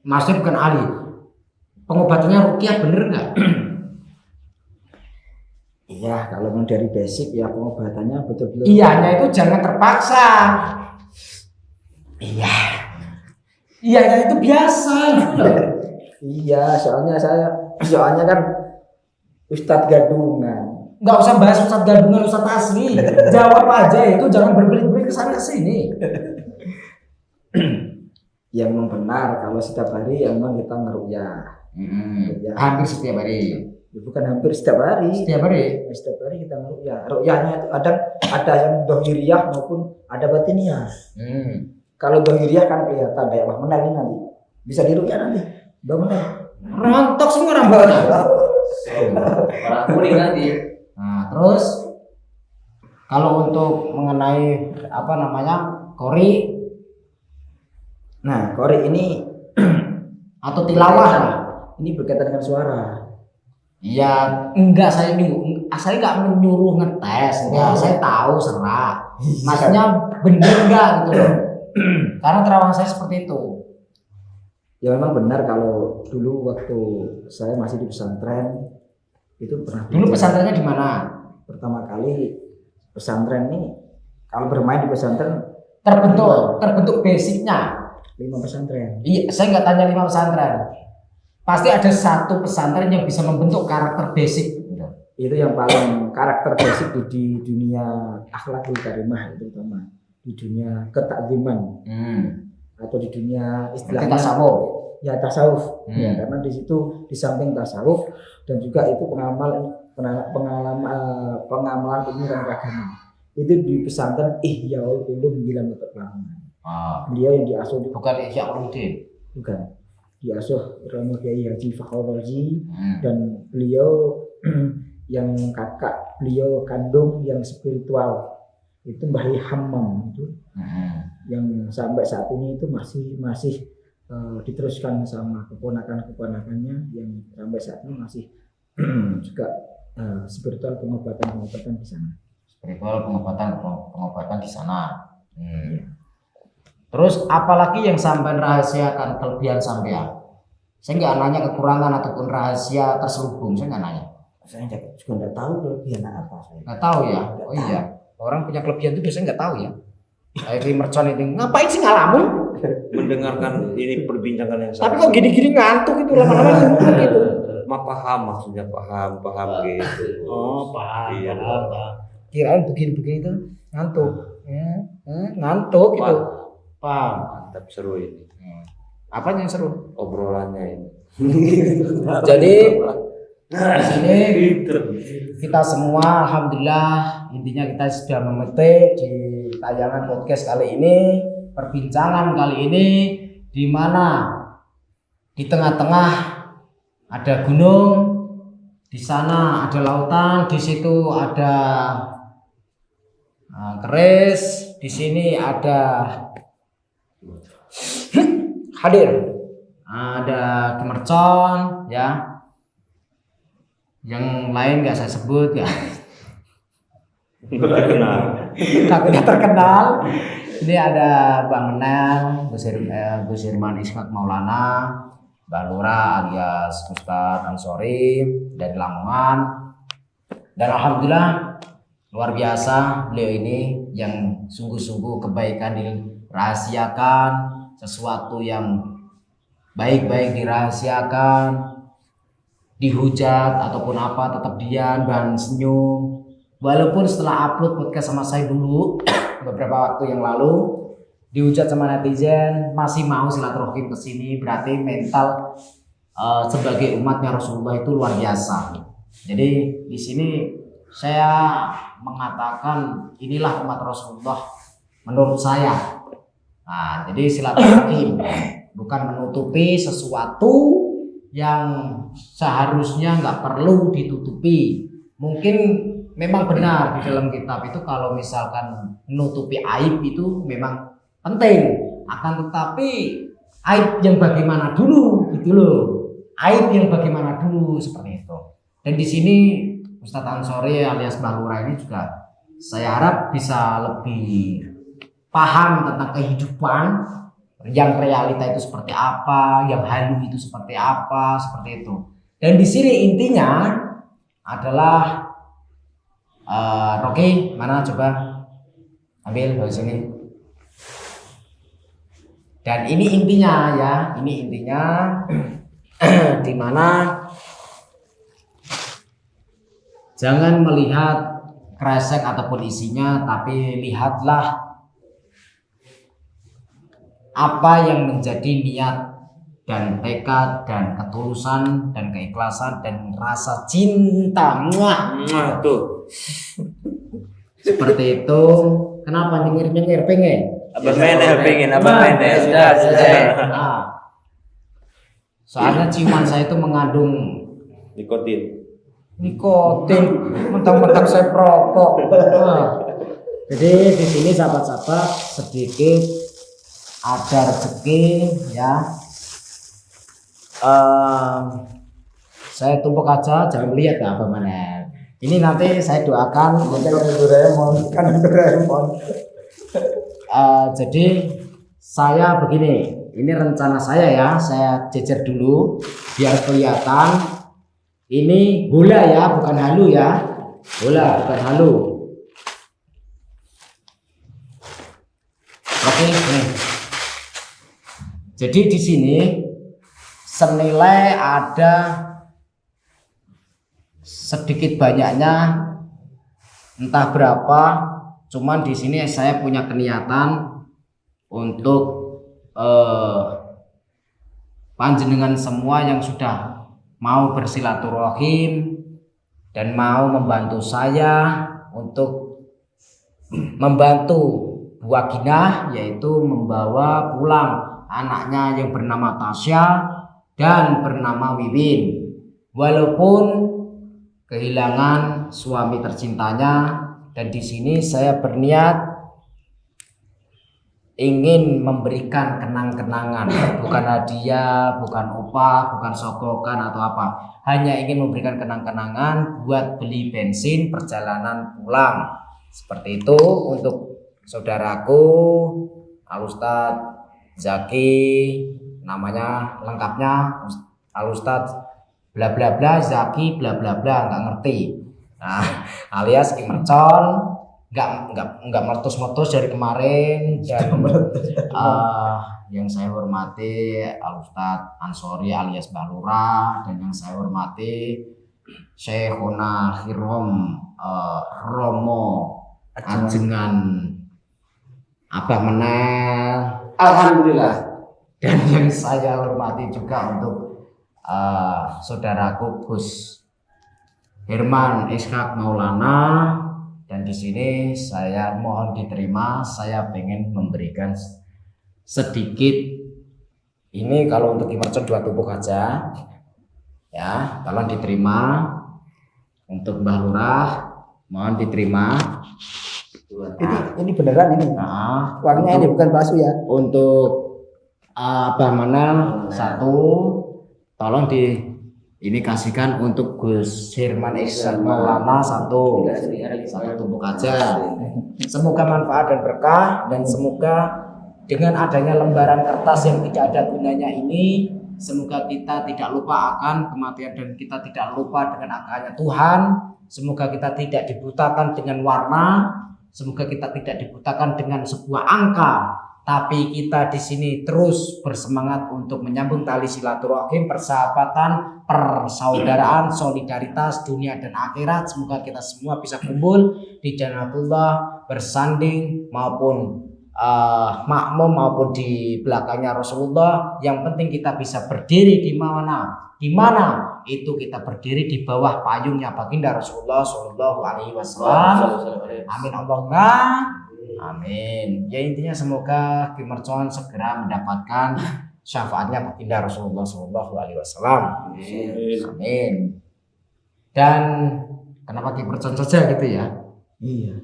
Maksudnya bukan ahli. Pengobatannya ruqyah bener nggak? Iya, kalau memang dari basic ya pengobatannya betul-betul. Iyanya itu jangan terpaksa. Iya. Iyanya itu biasa. Iya, soalnya kan Ustadz gadungan. Nggak usah bahas Ustadz gadungan, Ustadz asli. Jawab aja itu, jangan berbelit-belit kesana kesini. Yang memang benar kalau setiap hari yang memang kita ngeruqyah. Ya. Hampir setiap hari. Ya, bukan hampir setiap hari. Setiap hari. Setiap hari kita ngeruqyah. Ruqyahnya itu ada yang dohiriyah maupun ada batiniah. Kalau dohiriyah kan kelihatan kayak Mbah Menel ini nanti. Bisa diruqyah nanti. Mbah Menel. Rontok semua rambutnya. warna kuning nanti. Nah, terus kalau untuk mengenai apa namanya kori, Nah, kori ini atau tilawah lah. ini berkaitan dengan suara. Ya enggak, saya nggak menyuruh ngetes, enggak. Saya tahu serak. Maksudnya bener enggak gitu loh. Karena terawang saya seperti itu. Ya memang benar kalau dulu waktu saya masih di pesantren itu pernah. Dulu pesantrennya di mana? Pertama kali pesantren ini kalau bermain di pesantren Terbentuk basicnya. 5 pesantren. Iya, saya nggak tanya 5 pesantren. pasti ada satu pesantren yang bisa membentuk karakter basic. Itu yang paling karakter basic di dunia akhlakul karimah, terutama di dunia ketakziman atau di dunia istilahnya Tasawuf. Ya tasawuf ya, karena di situ di samping tasawuf dan juga itu pengamalan ilmu dan agama itu di pesantren Ihyaul Ulum Bilan Ulama. Beliau yang diasuh Bukan Ihya Ulumuddin. bukan diasuh Romo Kiai Haji Fakhrul Razi dan beliau yang kakak beliau kandung yang spiritual itu Mbah Hammam itu yang sampai saat ini itu masih diteruskan sama keponakannya yang sampai saat ini masih juga spiritual pengobatan di sana. Spiritual pengobatan di sana. Terus apalagi yang sampai rahasiakan kelebihan sampean? Saya nggak nanya kekurangan ataupun rahasia terselubung, saya nggak nanya. Saya juga nggak tahu kelebihan apa saya. Nggak tahu ya? Oh iya, orang punya kelebihan itu biasanya nggak tahu ya. Kayak mercon itu ngapain sih ngalamun? Mendengarkan ini perbincangan yang Tapi kok gini-gini ngantuk itu lama-lama gitu. paham maksudnya paham gitu. Oh paham. Iya. Paham. Kirain begini-begini itu ngantuk, ngantuk gitu. Paham. Mantap, seru ini. Apa yang seru? Obrolannya ini. Jadi di sini kita semua alhamdulillah intinya kita sudah memetik di tayangan podcast kali ini, perbincangan kali ini di mana di tengah-tengah ada gunung, di sana ada lautan, di situ ada keris, di sini ada hadir, ada kemercon ya. Yang lain nggak saya sebut ya. Takutnya terkenal. Ini ada Bang Nel, Gus Irman Ishak Maulana, Mbak Lura alias Ustadz Ansori dari Lamongan. Dan alhamdulillah luar biasa beliau ini yang sungguh-sungguh kebaikan dirahasiakan, sesuatu yang baik-baik dirahasiakan, dihujat ataupun apa tetap diam dan senyum. Walaupun setelah upload podcast sama saya dulu beberapa waktu yang lalu dihujat sama netizen, masih mau silaturahim ke sini, berarti mental sebagai umatnya Rasulullah itu luar biasa. Jadi di sini saya mengatakan inilah umat Rasulullah menurut saya. Nah, jadi silaturahim bukan menutupi sesuatu yang seharusnya nggak perlu ditutupi. Mungkin memang benar di dalam kitab itu kalau misalkan menutupi aib itu memang penting, akan tetapi aib yang bagaimana dulu gitu loh, aib yang bagaimana dulu seperti itu. Dan di sini Ustadz Ansori alias Mbah Lura ini juga saya harap bisa lebih paham tentang kehidupan yang realita itu seperti apa, yang halu itu seperti apa, seperti itu. Dan di sini intinya adalah Rocky, mana coba ambil dari sini. Dan ini intinya ya, ini intinya di mana jangan melihat kresek ataupun isinya, tapi lihatlah apa yang menjadi niat dan tekad dan ketulusan dan keikhlasan dan rasa cinta Tuh. seperti itu. Kenapa nyengir pengen? Abang pengen. Nah, soalnya ciuman saya itu mengandung nikotin, mentang-mentang saya perokok. Jadi di sini sahabat-sahabat sedikit ada rezeki ya. Saya tumpuk aja, jangan lihat ya Abang Manel. Ini nanti saya doakan untuk Doraemon. Jadi saya begini, ini rencana saya ya, saya jejer dulu biar kelihatan. Ini bola ya, bukan halu ya, bola bukan halu. Oke, nih. Jadi di sini senilai ada sedikit banyaknya entah berapa, cuman di sini saya punya keniatan untuk panjenengan semua yang sudah mau bersilaturahim dan mau membantu saya untuk membantu Bu Waginah, yaitu membawa pulang anaknya yang bernama Tasya dan bernama Wiwin. Walaupun kehilangan suami tercintanya, dan di sini saya berniat ingin memberikan kenang-kenangan, bukan hadiah, bukan upah, bukan sogokan atau apa, hanya ingin memberikan kenang-kenangan buat beli bensin perjalanan pulang. Seperti itu untuk saudaraku Al Ustadz Zaki, namanya lengkapnya Al Ustadz bla bla bla Zaki bla bla bla, nggak ngerti. Nah, alias Ki Mercon, nggak meletus-meletus dari kemarin. Dan yang saya hormati Al Ustadz Ansori alias Balura, dan yang saya hormati Syekhona Hirom Romo Ajengan Abah Menel, Alhamdulillah. dan yang saya hormati juga untuk saudaraku Gus Herman Ishak Maulana. Dan di sini saya mohon diterima, saya pengen memberikan sedikit. Ini kalau untuk Ki Mercon 2 tumpuk aja, ya, tolong diterima. Untuk Mbah Lurah, mohon diterima. Ini beneran ini. Nah, Uangnya ini bukan palsu ya. untuk Abah Manal 1, tolong ini kasihkan untuk Gus Herman Ishak Maulana 1 tumpuk aja. Semoga manfaat dan berkah, dan semoga dengan adanya lembaran kertas yang tidak ada gunanya ini, semoga kita tidak lupa akan kematian dan kita tidak lupa dengan akannya Tuhan. Semoga kita tidak dibutakan dengan warna, semoga kita tidak dibutakan dengan sebuah angka, tapi kita di sini terus bersemangat untuk menyambung tali silaturahim, persahabatan, persaudaraan, solidaritas dunia dan akhirat. Semoga kita semua bisa kumpul di Jannatullah, bersanding maupun makmum maupun di belakangnya Rasulullah. Yang penting kita bisa berdiri di mana? Di mana? Itu kita berdiri di bawah payungnya baginda Rasulullah Shallallahu Alaihi Wasallam. Amin Allahumma. Amin. Ya, intinya semoga Ki Mercon segera mendapatkan syafaatnya baginda Rasulullah Shallallahu Alaihi Wasallam. Amin. Dan kenapa Ki Mercon saja gitu ya? Iya.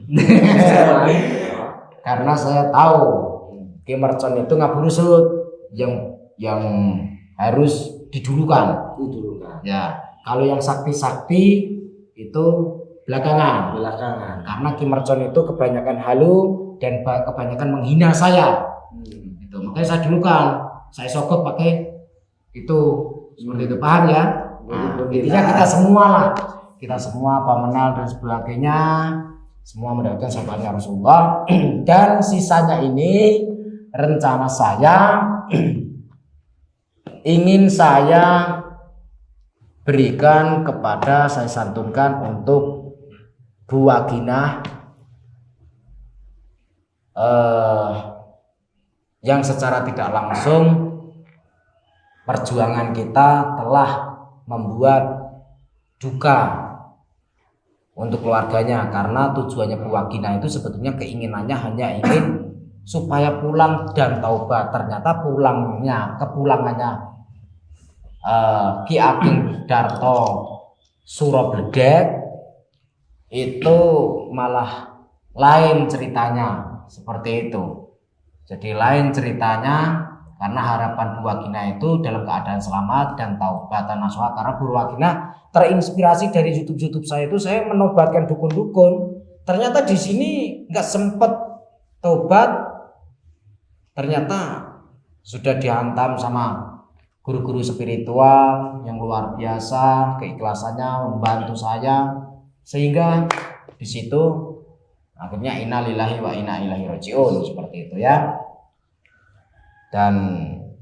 Karena saya tahu Ki Mercon itu ngaburusut yang harus didulukan. Ya, kalau yang sakti-sakti itu belakangan. Karena Ki Mercon itu kebanyakan halu dan kebanyakan menghina saya. Itu makanya saya dulukan. Saya sogok pakai itu, seperti itu, paham ya? Nah, intinya kita semua lah, kita semua Pak Menal dan sebagainya, semua mendapatkan syafaatnya Rasulullah. Dan sisanya ini rencana saya ingin saya berikan kepada, saya santunkan untuk Bu Waginah yang secara tidak langsung perjuangan kita telah membuat duka untuk keluarganya. Karena tujuannya Bu Waginah itu sebetulnya keinginannya hanya ingin supaya pulang dan taubat. Ternyata kepulangannya Ki Ageng Darto Surobledek itu malah lain ceritanya, seperti itu. Jadi lain ceritanya, karena harapan Bu Waginah itu dalam keadaan selamat dan taubatan nasuha. Karena Bu Waginah terinspirasi dari YouTube saya itu, saya menobatkan dukun-dukun. Ternyata di sini nggak sempet taubat, ternyata sudah dihantam sama guru-guru spiritual yang luar biasa, keikhlasannya membantu saya, sehingga di situ akhirnya innalillahi wa inna ilaihi rajiun, seperti itu ya. Dan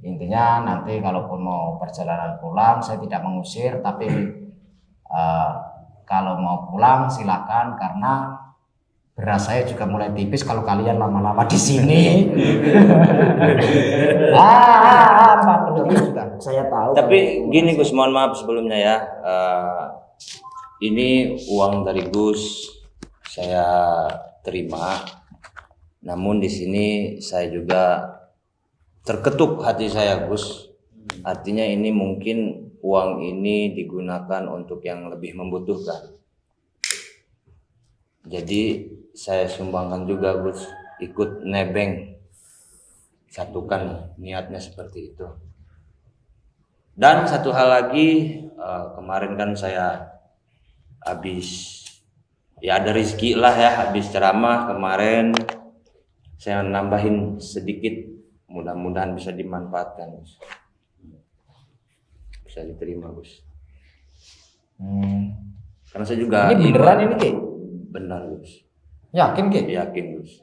Intinya nanti kalaupun mau perjalanan pulang saya tidak mengusir, tapi kalau mau pulang silakan karena beras saya juga mulai tipis kalau kalian lama-lama di sini. 40 juga. Saya tahu. Tapi gini Gus, mohon maaf sebelumnya ya. Ini uang dari Gus saya terima. Namun di sini saya juga terketuk hati saya Gus. Artinya ini mungkin uang ini digunakan untuk yang lebih membutuhkan. Jadi saya sumbangkan juga Gus, ikut nebeng, satukan niatnya seperti itu. Dan satu hal lagi, kemarin kan saya habis ya ada rezeki lah ya, habis ceramah kemarin saya nambahin sedikit, mudah-mudahan bisa dimanfaatkan Gus. Bisa diterima Gus. Karena saya juga Ini beneran ini Ki? benar Gus. Yakin Ki? Yakin Gus.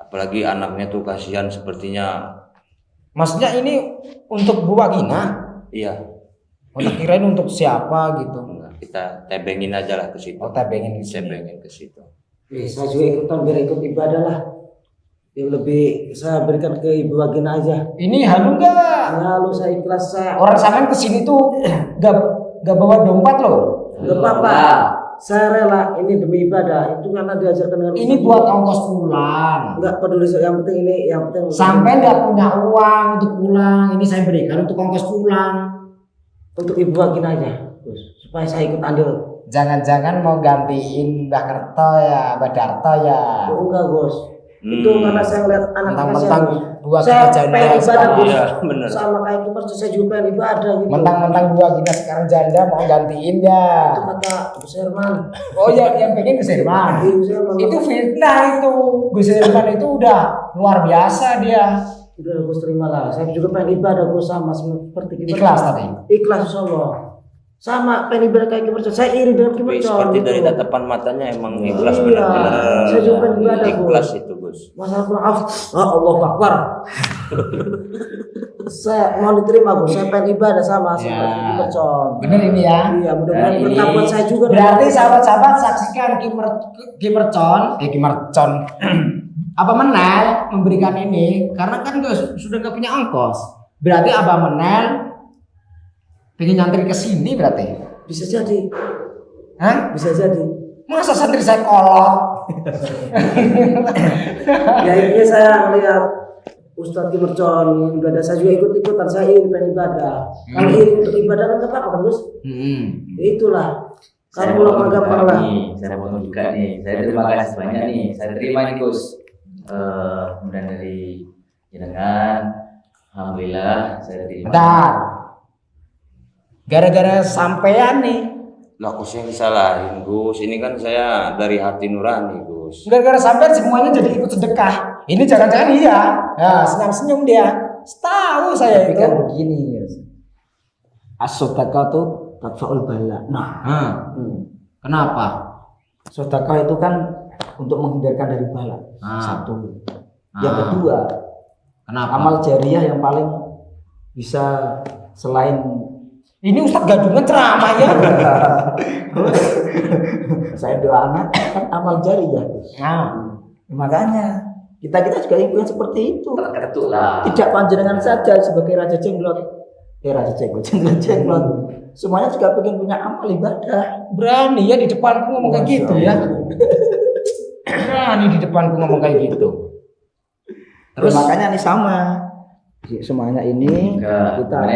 Apalagi anaknya tuh kasihan sepertinya. Maksudnya ini untuk Bu Wagina? Iya. Untuk kirain untuk siapa gitu? Enggak, kita tebengin aja lah ke situ. Oh, tebengin ke sini. Tebengin ke situ. Saya juga ikutan biar ikut ibadah lah. Yang lebih saya berikan ke Ibu Wagina aja. Ini halu nggak? Lalu saya ikhlas saya. Orang sampean kesini tuh gak bawa dompet loh. Gak apa-apa. Saya rela ini demi ibadah. Itu karena diajarkan dengan Ini buat ongkos pulang. Enggak peduli, yang penting ini, yang penting Sampai nggak punya uang untuk pulang, ini saya berikan untuk ongkos pulang. untuk Ibu Wagina aja, Gus. Supaya saya ikut andil. Jangan-jangan mau gantiin Mbak Kerto ya, Mbak Darto ya. Oh, enggak, Gus. Itu karena saya ngeliat anak Mentang-mentang dua saya kita janda pengen ibadah, sekarang. Gus. Iya, bener. Sama kayak Kiper, saya juga pengen ibadah gitu. Mentang-mentang dua kita sekarang janda mau gantiin ya. Itu kata Gus Herman. Oh ya, yang pengen Gus Herman. Iya, Gus Herman. Itu fitnah itu. Gus Herman itu udah luar biasa dia. Udah, Gus terima lah. Saya juga pengen ibadah, Gus, sama seperti Kiper. Ikhlas tadi. Ikhlas, insyaallah. Sama pengen ibadah kayak Kiper. Saya iri dengan Kiper. Seperti dari tatapan matanya emang ikhlas Iya. benar-benar. Saya juga pengen ibadah, ikhlas Gus. itu Gus. Masalah maaf, Allahu Akbar. Saya mau diterima, Gus. Saya pengen ibadah sama seperti Kiper. Bener ini ya. Iya, mudah-mudahan Nah, berkah ini buat saya juga. Berarti sahabat-sahabat saksikan Kimercon Abah Menel memberikan ini karena kan sudah nggak punya ongkos. Berarti Abah Menel pengen nyantri ke sini berarti. Bisa jadi. Hah? Bisa jadi. Masa santri saya kolot? Ya ini saya melihat Ustadz Kimercon ibadah, saya juga ikut-ikutan, saya iri pengen ibadah. Kalau iri untuk ibadah kan apa kan, Gus? Itulah. Saya Kalau potong belum agak juga lah. nih, saya potong juga nih. Saya terima kasih banyak nih. Saya terima nih Gus. Kemudian dari jenengan, alhamdulillah saya terima. Bentar. Gara-gara sampean nih. Lah kok saya disalahin Gus? Ini kan saya dari hati nurani Gus. Gara-gara sampean semuanya jadi ikut sedekah. Ini jangan-jangan iya. Nah, senyum-senyum dia. Tahu saya Tapi itu. kan begini ya. As-sodaqah itu tadfa'ul bala. Nah, Kenapa? sedekah itu kan untuk menghindarkan dari bala. Satu. Yang kedua, Kenapa? amal jariah yang paling bisa selain Ini Ustadz Gadungan ceramah ya. saya doa anak kan amal jariah. Makanya kita juga ingin seperti itu. Terketuk lah. Tidak panjenengan saja sebagai raja jenglot, jenglot. Semuanya juga pengen punya amal ibadah. Berani ya di depanku ngomong kayak gitu ya. Berani di depanku ngomong kayak gitu. Terus makanya nih sama. Semuanya ini kita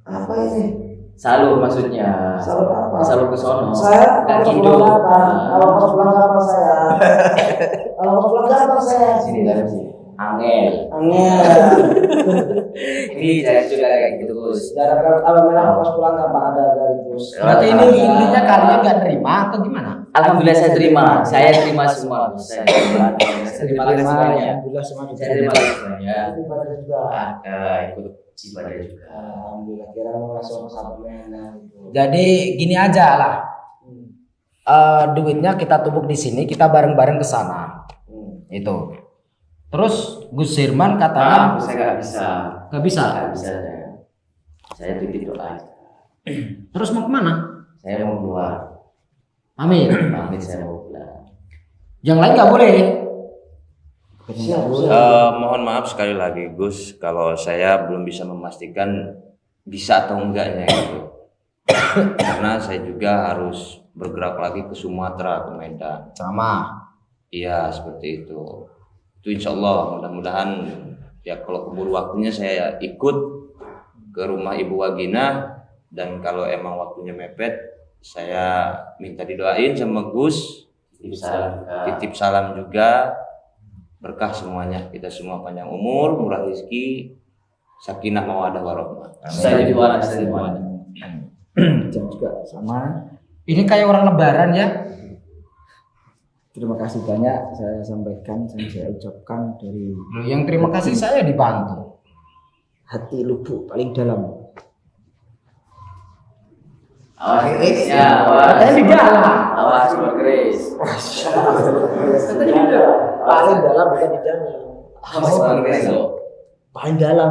apa ini? Salur maksudnya. Salur apa? Salur ke sono. Saya Nggak kalau gitu. pulang apa? Kalau pulang apa saya? Kalau pulang apa saya? Sini dari sini. Angel. Ini saya juga kayak gitu Gus. Darah kalau memang pas pulang apa ada dari bos. Berarti ini intinya kalian nggak terima atau gimana? Alhamdulillah saya terima. Saya terima semua. Saya terima. Saya terima kasih banyak. Alhamdulillah semua Saya terima kasih banyak. ibadah juga. Ada ikut ibadah juga. Alhamdulillah kira mau langsung sama mana gitu. Jadi gini aja lah. Duitnya kita tumpuk di sini, kita bareng-bareng ke sana. Itu. Terus Gus Firman katanya Saya nggak bisa. nggak bisa. Nggak bisa saya. Saya titip doa. Terus mau kemana? Saya mau keluar. Amin. Pamit saya mau pulang. Yang lain nggak boleh. Mohon maaf sekali lagi Gus, kalau saya belum bisa memastikan bisa atau enggaknya gitu. Karena saya juga harus bergerak lagi ke Sumatera, ke Medan. Ceramah. Iya seperti itu. Itu insya Allah mudah-mudahan ya kalau keburu waktunya saya ikut ke rumah Ibu Wagina, dan kalau emang waktunya mepet saya minta didoain sama Gus, titip salam juga, berkah semuanya, kita semua panjang umur, murah rezeki, sakinah mawadah warahmah. Saya juga Jam juga sama. Ini kayak orang lebaran ya. Terima kasih banyak saya sampaikan, saya ucapkan dari Loh, yang terima kasih saya dibantu. hati lubuk paling dalam. Awas ya, awas. Katanya di dalam. Awas berkeris. Paling dalam bukan di dalam. Awas berkeris loh. Paling dalam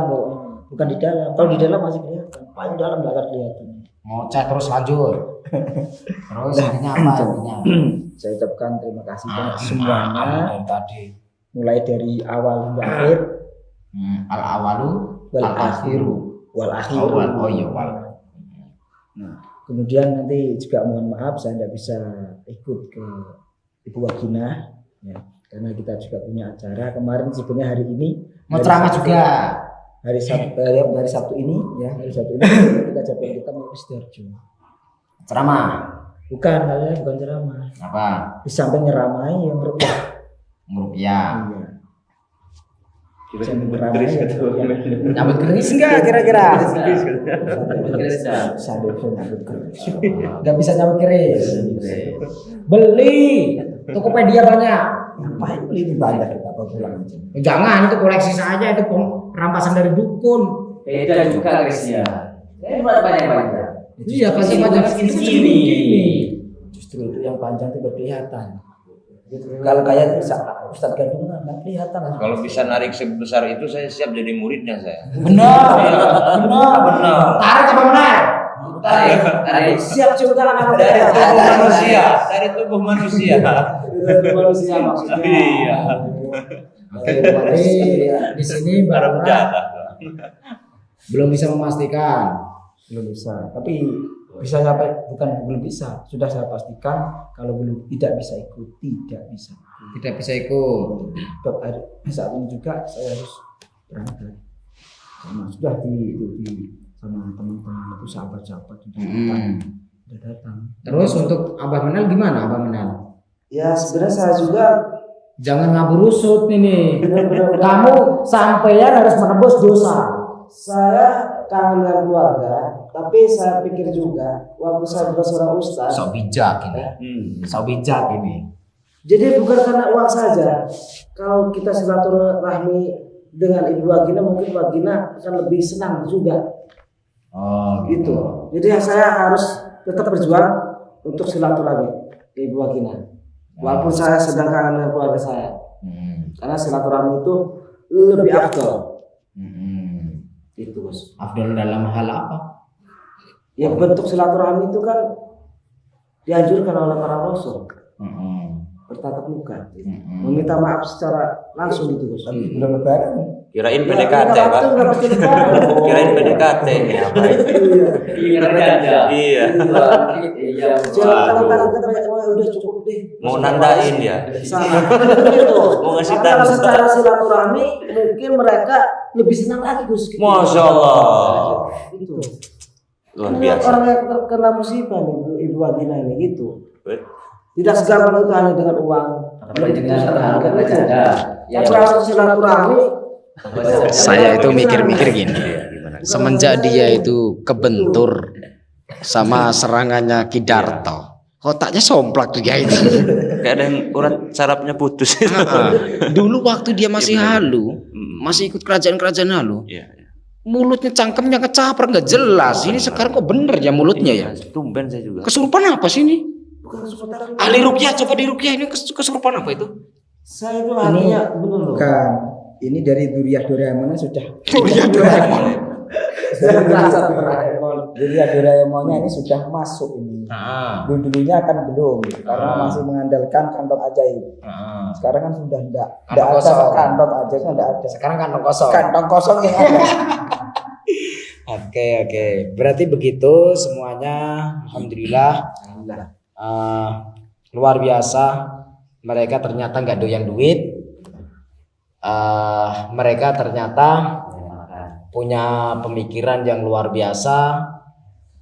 bukan di dalam. Kalau di dalam masih kelihatan. Paling dalam nggak akan kelihatan. Ngoceh terus lanjut. Terus akhirnya apa intinya? Saya ucapkan terima kasih banyak semuanya. Dari tadi. Mulai dari awal hingga akhir. Al awalu Wal akhiru. Wal akhiru. Oh iya wal. Nah, kemudian nanti juga mohon maaf saya tidak bisa ikut ke Ibu Wagina ya, karena kita juga punya acara kemarin, sebenarnya hari ini Mau ceramah juga. hari Sabtu ini ya, hari Sabtu ini kita jadwal kita mau ke Sidoarjo. Ceramah. Bukan, kalian bukan ceramah. Apa? Di samping ngeramai yang merupakan Merupiah. iya. Samping ngeramai yang merupakan. Nyambut keris enggak kira-kira? Berkeris ya. Sambil nyambut keris. Nggak bisa nyambut keris. Beli. Tokopedia banyak. Ngapain beli ini banyak kita bawa pulang aja. Jangan, itu koleksi saja, itu rampasan dari dukun. Beda juga kerisnya. Ini banyak. Iya, panjang-panjang segini. Justru itu yang panjang itu berkelihatan. Kalau kayak Ustadz Gadungan nggak kelihatan. Kalau bisa narik sebesar itu saya siap jadi muridnya saya. Benar. Tarik apa benar? Tarik. Siap cium tangan Dari tubuh manusia, dari tubuh manusia. manusia maksudnya. Iya. Oke, berarti di sini Mbak Para Lura penjahat. belum bisa memastikan. Belum bisa, tapi bisa sampai bukan belum bisa, sudah saya pastikan kalau belum tidak bisa ikut, tidak bisa. Tidak bisa ikut. Saat ini juga saya harus berangkat. Sudah di sama teman-teman itu sahabat-sahabat sudah datang. Terus untuk Abah Menal gimana Abah Menal? Ya sebenarnya saya juga Jangan ngabur usut ini. Kamu sampean harus menebus dosa. saya kangen dengan keluarga, tapi saya pikir juga waktu saya bukan seorang ustaz. Sok bijak ini. Sok bijak ini. Jadi bukan karena uang saja. Kalau kita silaturahmi dengan Ibu Wagina, mungkin Wagina akan lebih senang juga. Oh, Gitu. Jadi saya harus tetap berjuang untuk silaturahmi ke Ibu Wagina. Walaupun saya sedang kangen dengan keluarga saya. Karena silaturahmi itu lebih afdal. Itu Bos. Afdal dalam hal apa? Ya bentuk silaturahmi itu kan dianjurkan oleh para rasul. Bertatap muka, meminta maaf secara langsung gitu Bos. Tapi belum lebaran. Kirain PDKT, Pak. Kirain PDKT ini apa? Iya. Jangan tangan kita udah cukup deh. Mau nandain ya. Mau ngasih Karena tanda. secara silaturahmi mungkin mereka lebih senang lagi Gus. Gitu. Masya Allah. Gitu. Luar Ini biasa. orang yang terkena musibah nih Ibu Wagina ini gitu. Tidak segampang itu hanya dengan uang. Apalagi dengan harga bercanda. Tapi kalau silaturahmi Saya itu mikir-mikir gini, semenjak dia itu kebentur sama serangannya Kidarto, otaknya somplak tuh dia itu. Kayak ada yang urat sarafnya putus. Dulu waktu dia masih halu, masih ikut kerajaan-kerajaan halu, Iya. mulutnya cangkemnya kecaper nggak jelas. Ini sekarang kok bener ya mulutnya ya? Tumben saya juga. Kesurupan apa sih ini? bukan seputar Ahli rukyah, coba di rukyah ini kesurupan apa itu? Saya itu artinya benar loh. Bukan. Ini dari Duriah Doraemon sudah. Duriah Doraemonnya ini sudah masuk ini. Dulunya kan belum, karena masih mengandalkan kantong ajaib. Sekarang kan sudah enggak ada kantong ajaib, enggak ada. Sekarang kantong kosong. Kantong kosong yang ada. Oke. Berarti begitu semuanya. Alhamdulillah. Luar biasa. Mereka ternyata nggak doyan duit. Mereka ternyata punya pemikiran yang luar biasa,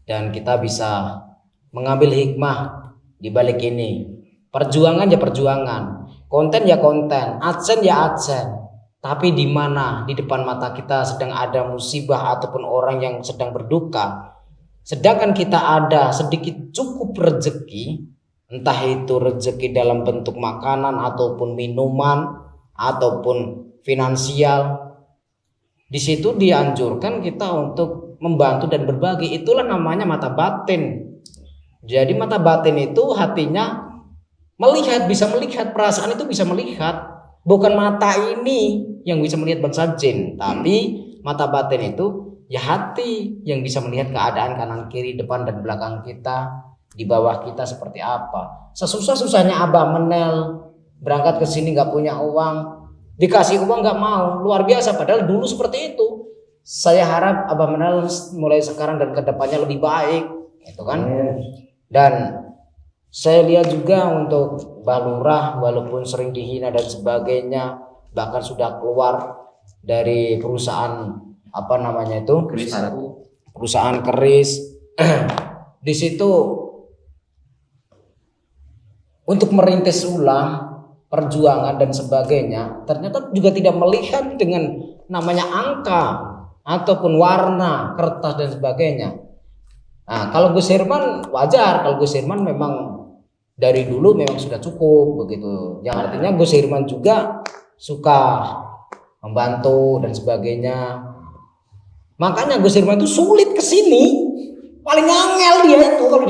dan kita bisa mengambil hikmah di balik ini. Perjuangan ya perjuangan, konten ya konten, adsen ya adsen. Tapi di mana di depan mata kita sedang ada musibah ataupun orang yang sedang berduka, sedangkan kita ada sedikit cukup rezeki, entah itu rezeki dalam bentuk makanan ataupun minuman ataupun finansial, di situ dianjurkan kita untuk membantu dan berbagi. Itulah namanya mata batin. Jadi mata batin itu hatinya melihat, bisa melihat, perasaan itu bisa melihat. Bukan mata ini yang bisa melihat bangsa jin, tapi mata batin itu ya hati yang bisa melihat keadaan kanan kiri, depan dan belakang kita, di bawah kita seperti apa. Sesusah-susahnya Abah Menel berangkat ke sini nggak punya uang, dikasih uang nggak mau, luar biasa. Padahal dulu seperti itu. Saya harap Abah Menel mulai sekarang dan kedepannya lebih baik, gitu kan? Dan saya lihat juga untuk Mbah Lurah, walaupun sering dihina dan sebagainya, bahkan sudah keluar dari perusahaan apa namanya itu, perusahaan keris. Di situ untuk merintis ulang perjuangan dan sebagainya, ternyata juga tidak melihat dengan namanya angka ataupun warna kertas dan sebagainya. Nah, kalau Gus Herman wajar, kalau Gus Herman memang dari dulu memang sudah cukup begitu. Yang artinya Gus Herman juga suka membantu dan sebagainya. Makanya Gus Herman itu sulit kesini, paling angel dia itu kalau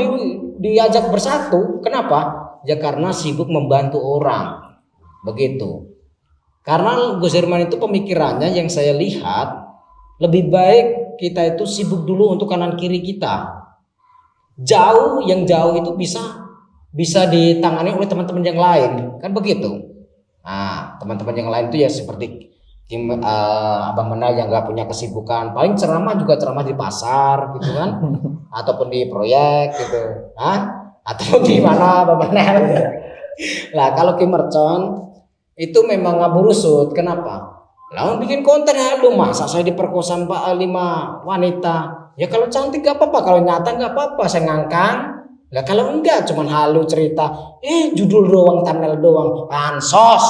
diajak bersatu. Kenapa? Ya karena sibuk membantu orang. Begitu. Karena Gus Herman itu pemikirannya yang saya lihat, lebih baik kita itu sibuk dulu untuk kanan kiri kita. Yang jauh itu bisa ditangani oleh teman-teman yang lain, kan begitu. Nah, teman-teman yang lain itu ya seperti Abang Menal yang nggak punya kesibukan, paling ceramah juga ceramah di pasar gitu kan, ataupun di proyek gitu, atau di mana Abang Menal. Lah kalau Kim Mercon itu memang ngaburusut. Kenapa? Lalu bikin konten, aduh masa saya diperkosa 5 wanita. Ya kalau cantik gak apa-apa, kalau nyata gak apa-apa, saya ngangkang. Lah kalau enggak cuman halu cerita, judul doang, thumbnail doang, pansos.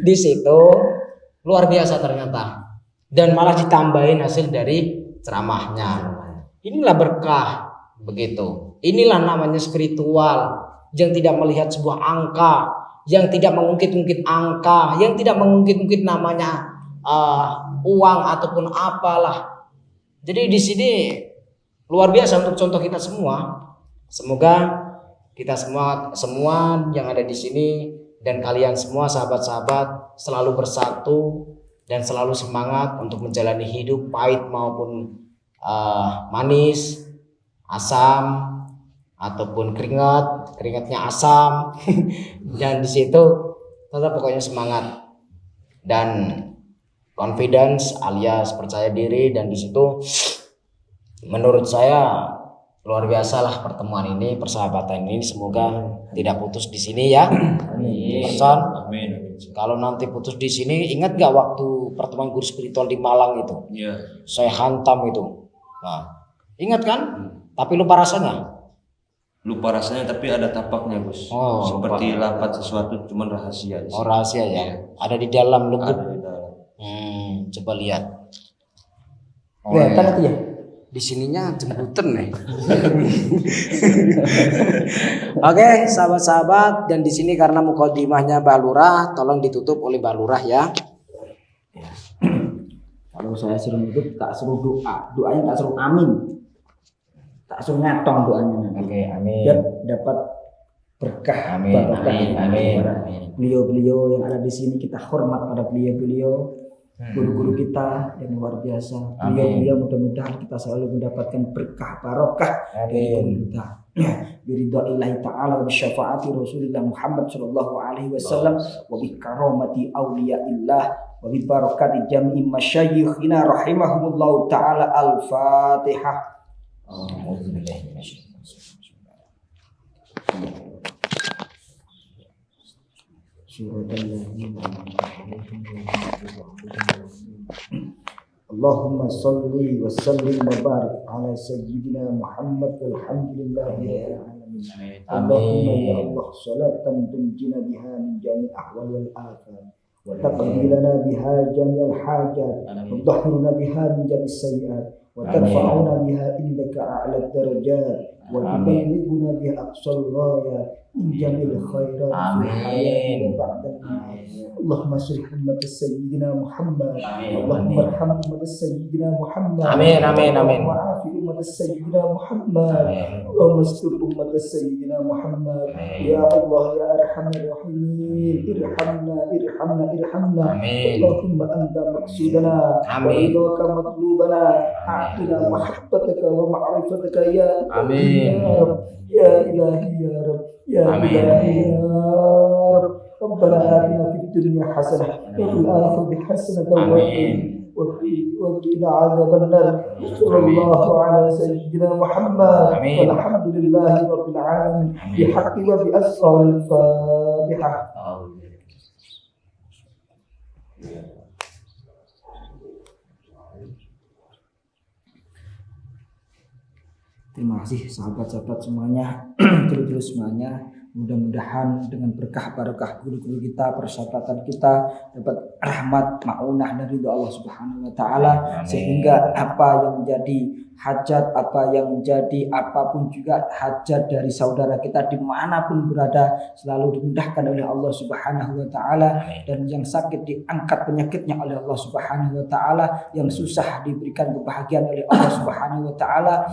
Di situ luar biasa ternyata. Dan malah ditambahin hasil dari ceramahnya. Inilah berkah begitu. Inilah namanya spiritual yang tidak melihat sebuah angka, yang tidak mengungkit-ungkit angka, yang tidak mengungkit-ungkit namanya uang ataupun apalah. Jadi di sini luar biasa untuk contoh kita semua. Semoga kita semua yang ada di sini dan kalian semua sahabat-sahabat selalu bersatu dan selalu semangat untuk menjalani hidup pahit maupun manis, asam ataupun keringatnya asam. Dan di situ tetap pokoknya semangat dan confidence alias percaya diri. Dan di situ menurut saya luar biasa lah pertemuan ini, persahabatan ini. Semoga tidak putus di sini ya. Amin. Amin. Kalau nanti putus di sini, ingat gak waktu pertemuan guru spiritual di Malang itu? Iya. Saya hantam itu. Nah, ingat kan? Tapi lupa rasanya. Lupa rasanya tapi ada tapaknya, Gus. Oh, seperti lapat sesuatu cuman rahasia. Oh, rahasia ya. Ada di dalam lubuk. Ada di dalam. Coba lihat. Kelihatan itu ya? Di sininya jemputan nih. Oke, sahabat-sahabat, dan di sini karena mukadimahnya Mbah Lurah, tolong ditutup oleh Mbah Lurah ya. Kalau saya suruh nutup, tak suruh doa, doanya tak suruh amin, tak suruh ngatong doanya nanti. Oke, amin. Biar dapat berkah, Amin, barokah amin, amin, kepada amin. beliau-beliau yang ada di sini. Kita hormat pada beliau-beliau, guru-guru kita yang luar biasa. Beliau-beliau mudah-mudahan kita selalu mendapatkan berkah barokah dari guru kita. Biridha'illahi ta'ala wa bisyafaati Rasulillah Muhammad sallallahu alaihi wasallam wa bi karamati auliyaillah wa bi barakati jami'i masyayikhina rahimahumullahu ta'ala. Al-Fatihah. Allahumma salli wa sallim wa barik ala sayyidina Muhammad walhamdulillahi rabbil alamin. Allahumma ya Allah salatan tunjina biha min jami' ahwal wal afat wa taqdi lana biha jami'al hajat wa tahhirna biha min jami' sayyi'at wa tarfa'una biha indaka a'la darajat wa tuballighuna biha aqsal ghayat min jami'il khairat fil hayati wa ba'da. Allahumma sholli ala sayyidina Muhammad. Allahumma arham ummat sayyidina Muhammad. Amin, amin, amin. Wa afi ummat sayyidina Muhammad. Allahumma astur ummat sayyidina Muhammad. Ya Allah ya arhamar rahimin, irhamna irhamna irhamna. Allahumma anta maqsudana wa ridhaka matlubana. A'tina mahabbataka wa ma'rifataka ya Amin. ya ilahi ya Rabb ya ilahi ya Rabb. ربنا آتنا في الدنيا حسنة وفي الآخرة حسنة وقنا عذاب النار. صلى الله على سيدنا محمد والحمد لله رب العالمين بحق وبأسرار الفاتحة. Terima kasih sahabat-sahabat semuanya, dulu-dulu semuanya. Mudah-mudahan dengan berkah barokah guru-guru kita, persahabatan kita dapat rahmat maunah dari Allah Subhanahu wa taala, sehingga apa yang menjadi hajat, apa yang menjadi apapun juga hajat dari saudara kita dimanapun berada selalu dimudahkan oleh Allah Subhanahu wa taala, dan yang sakit diangkat penyakitnya oleh Allah Subhanahu wa taala, yang susah diberikan kebahagiaan oleh Allah Subhanahu wa taala,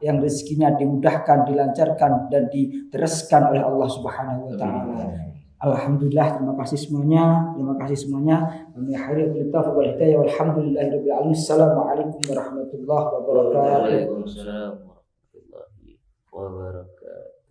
yang rezekinya dimudahkan, dilancarkan dan diteruskan oleh Allah Subhanahu wa taala. Alhamdulillah, terima kasih semuanya. Walhamdulillahirabbil alamin. Assalamualaikum warahmatullahi wabarakatuh. Waalaikumsalam warahmatullahi wabarakatuh.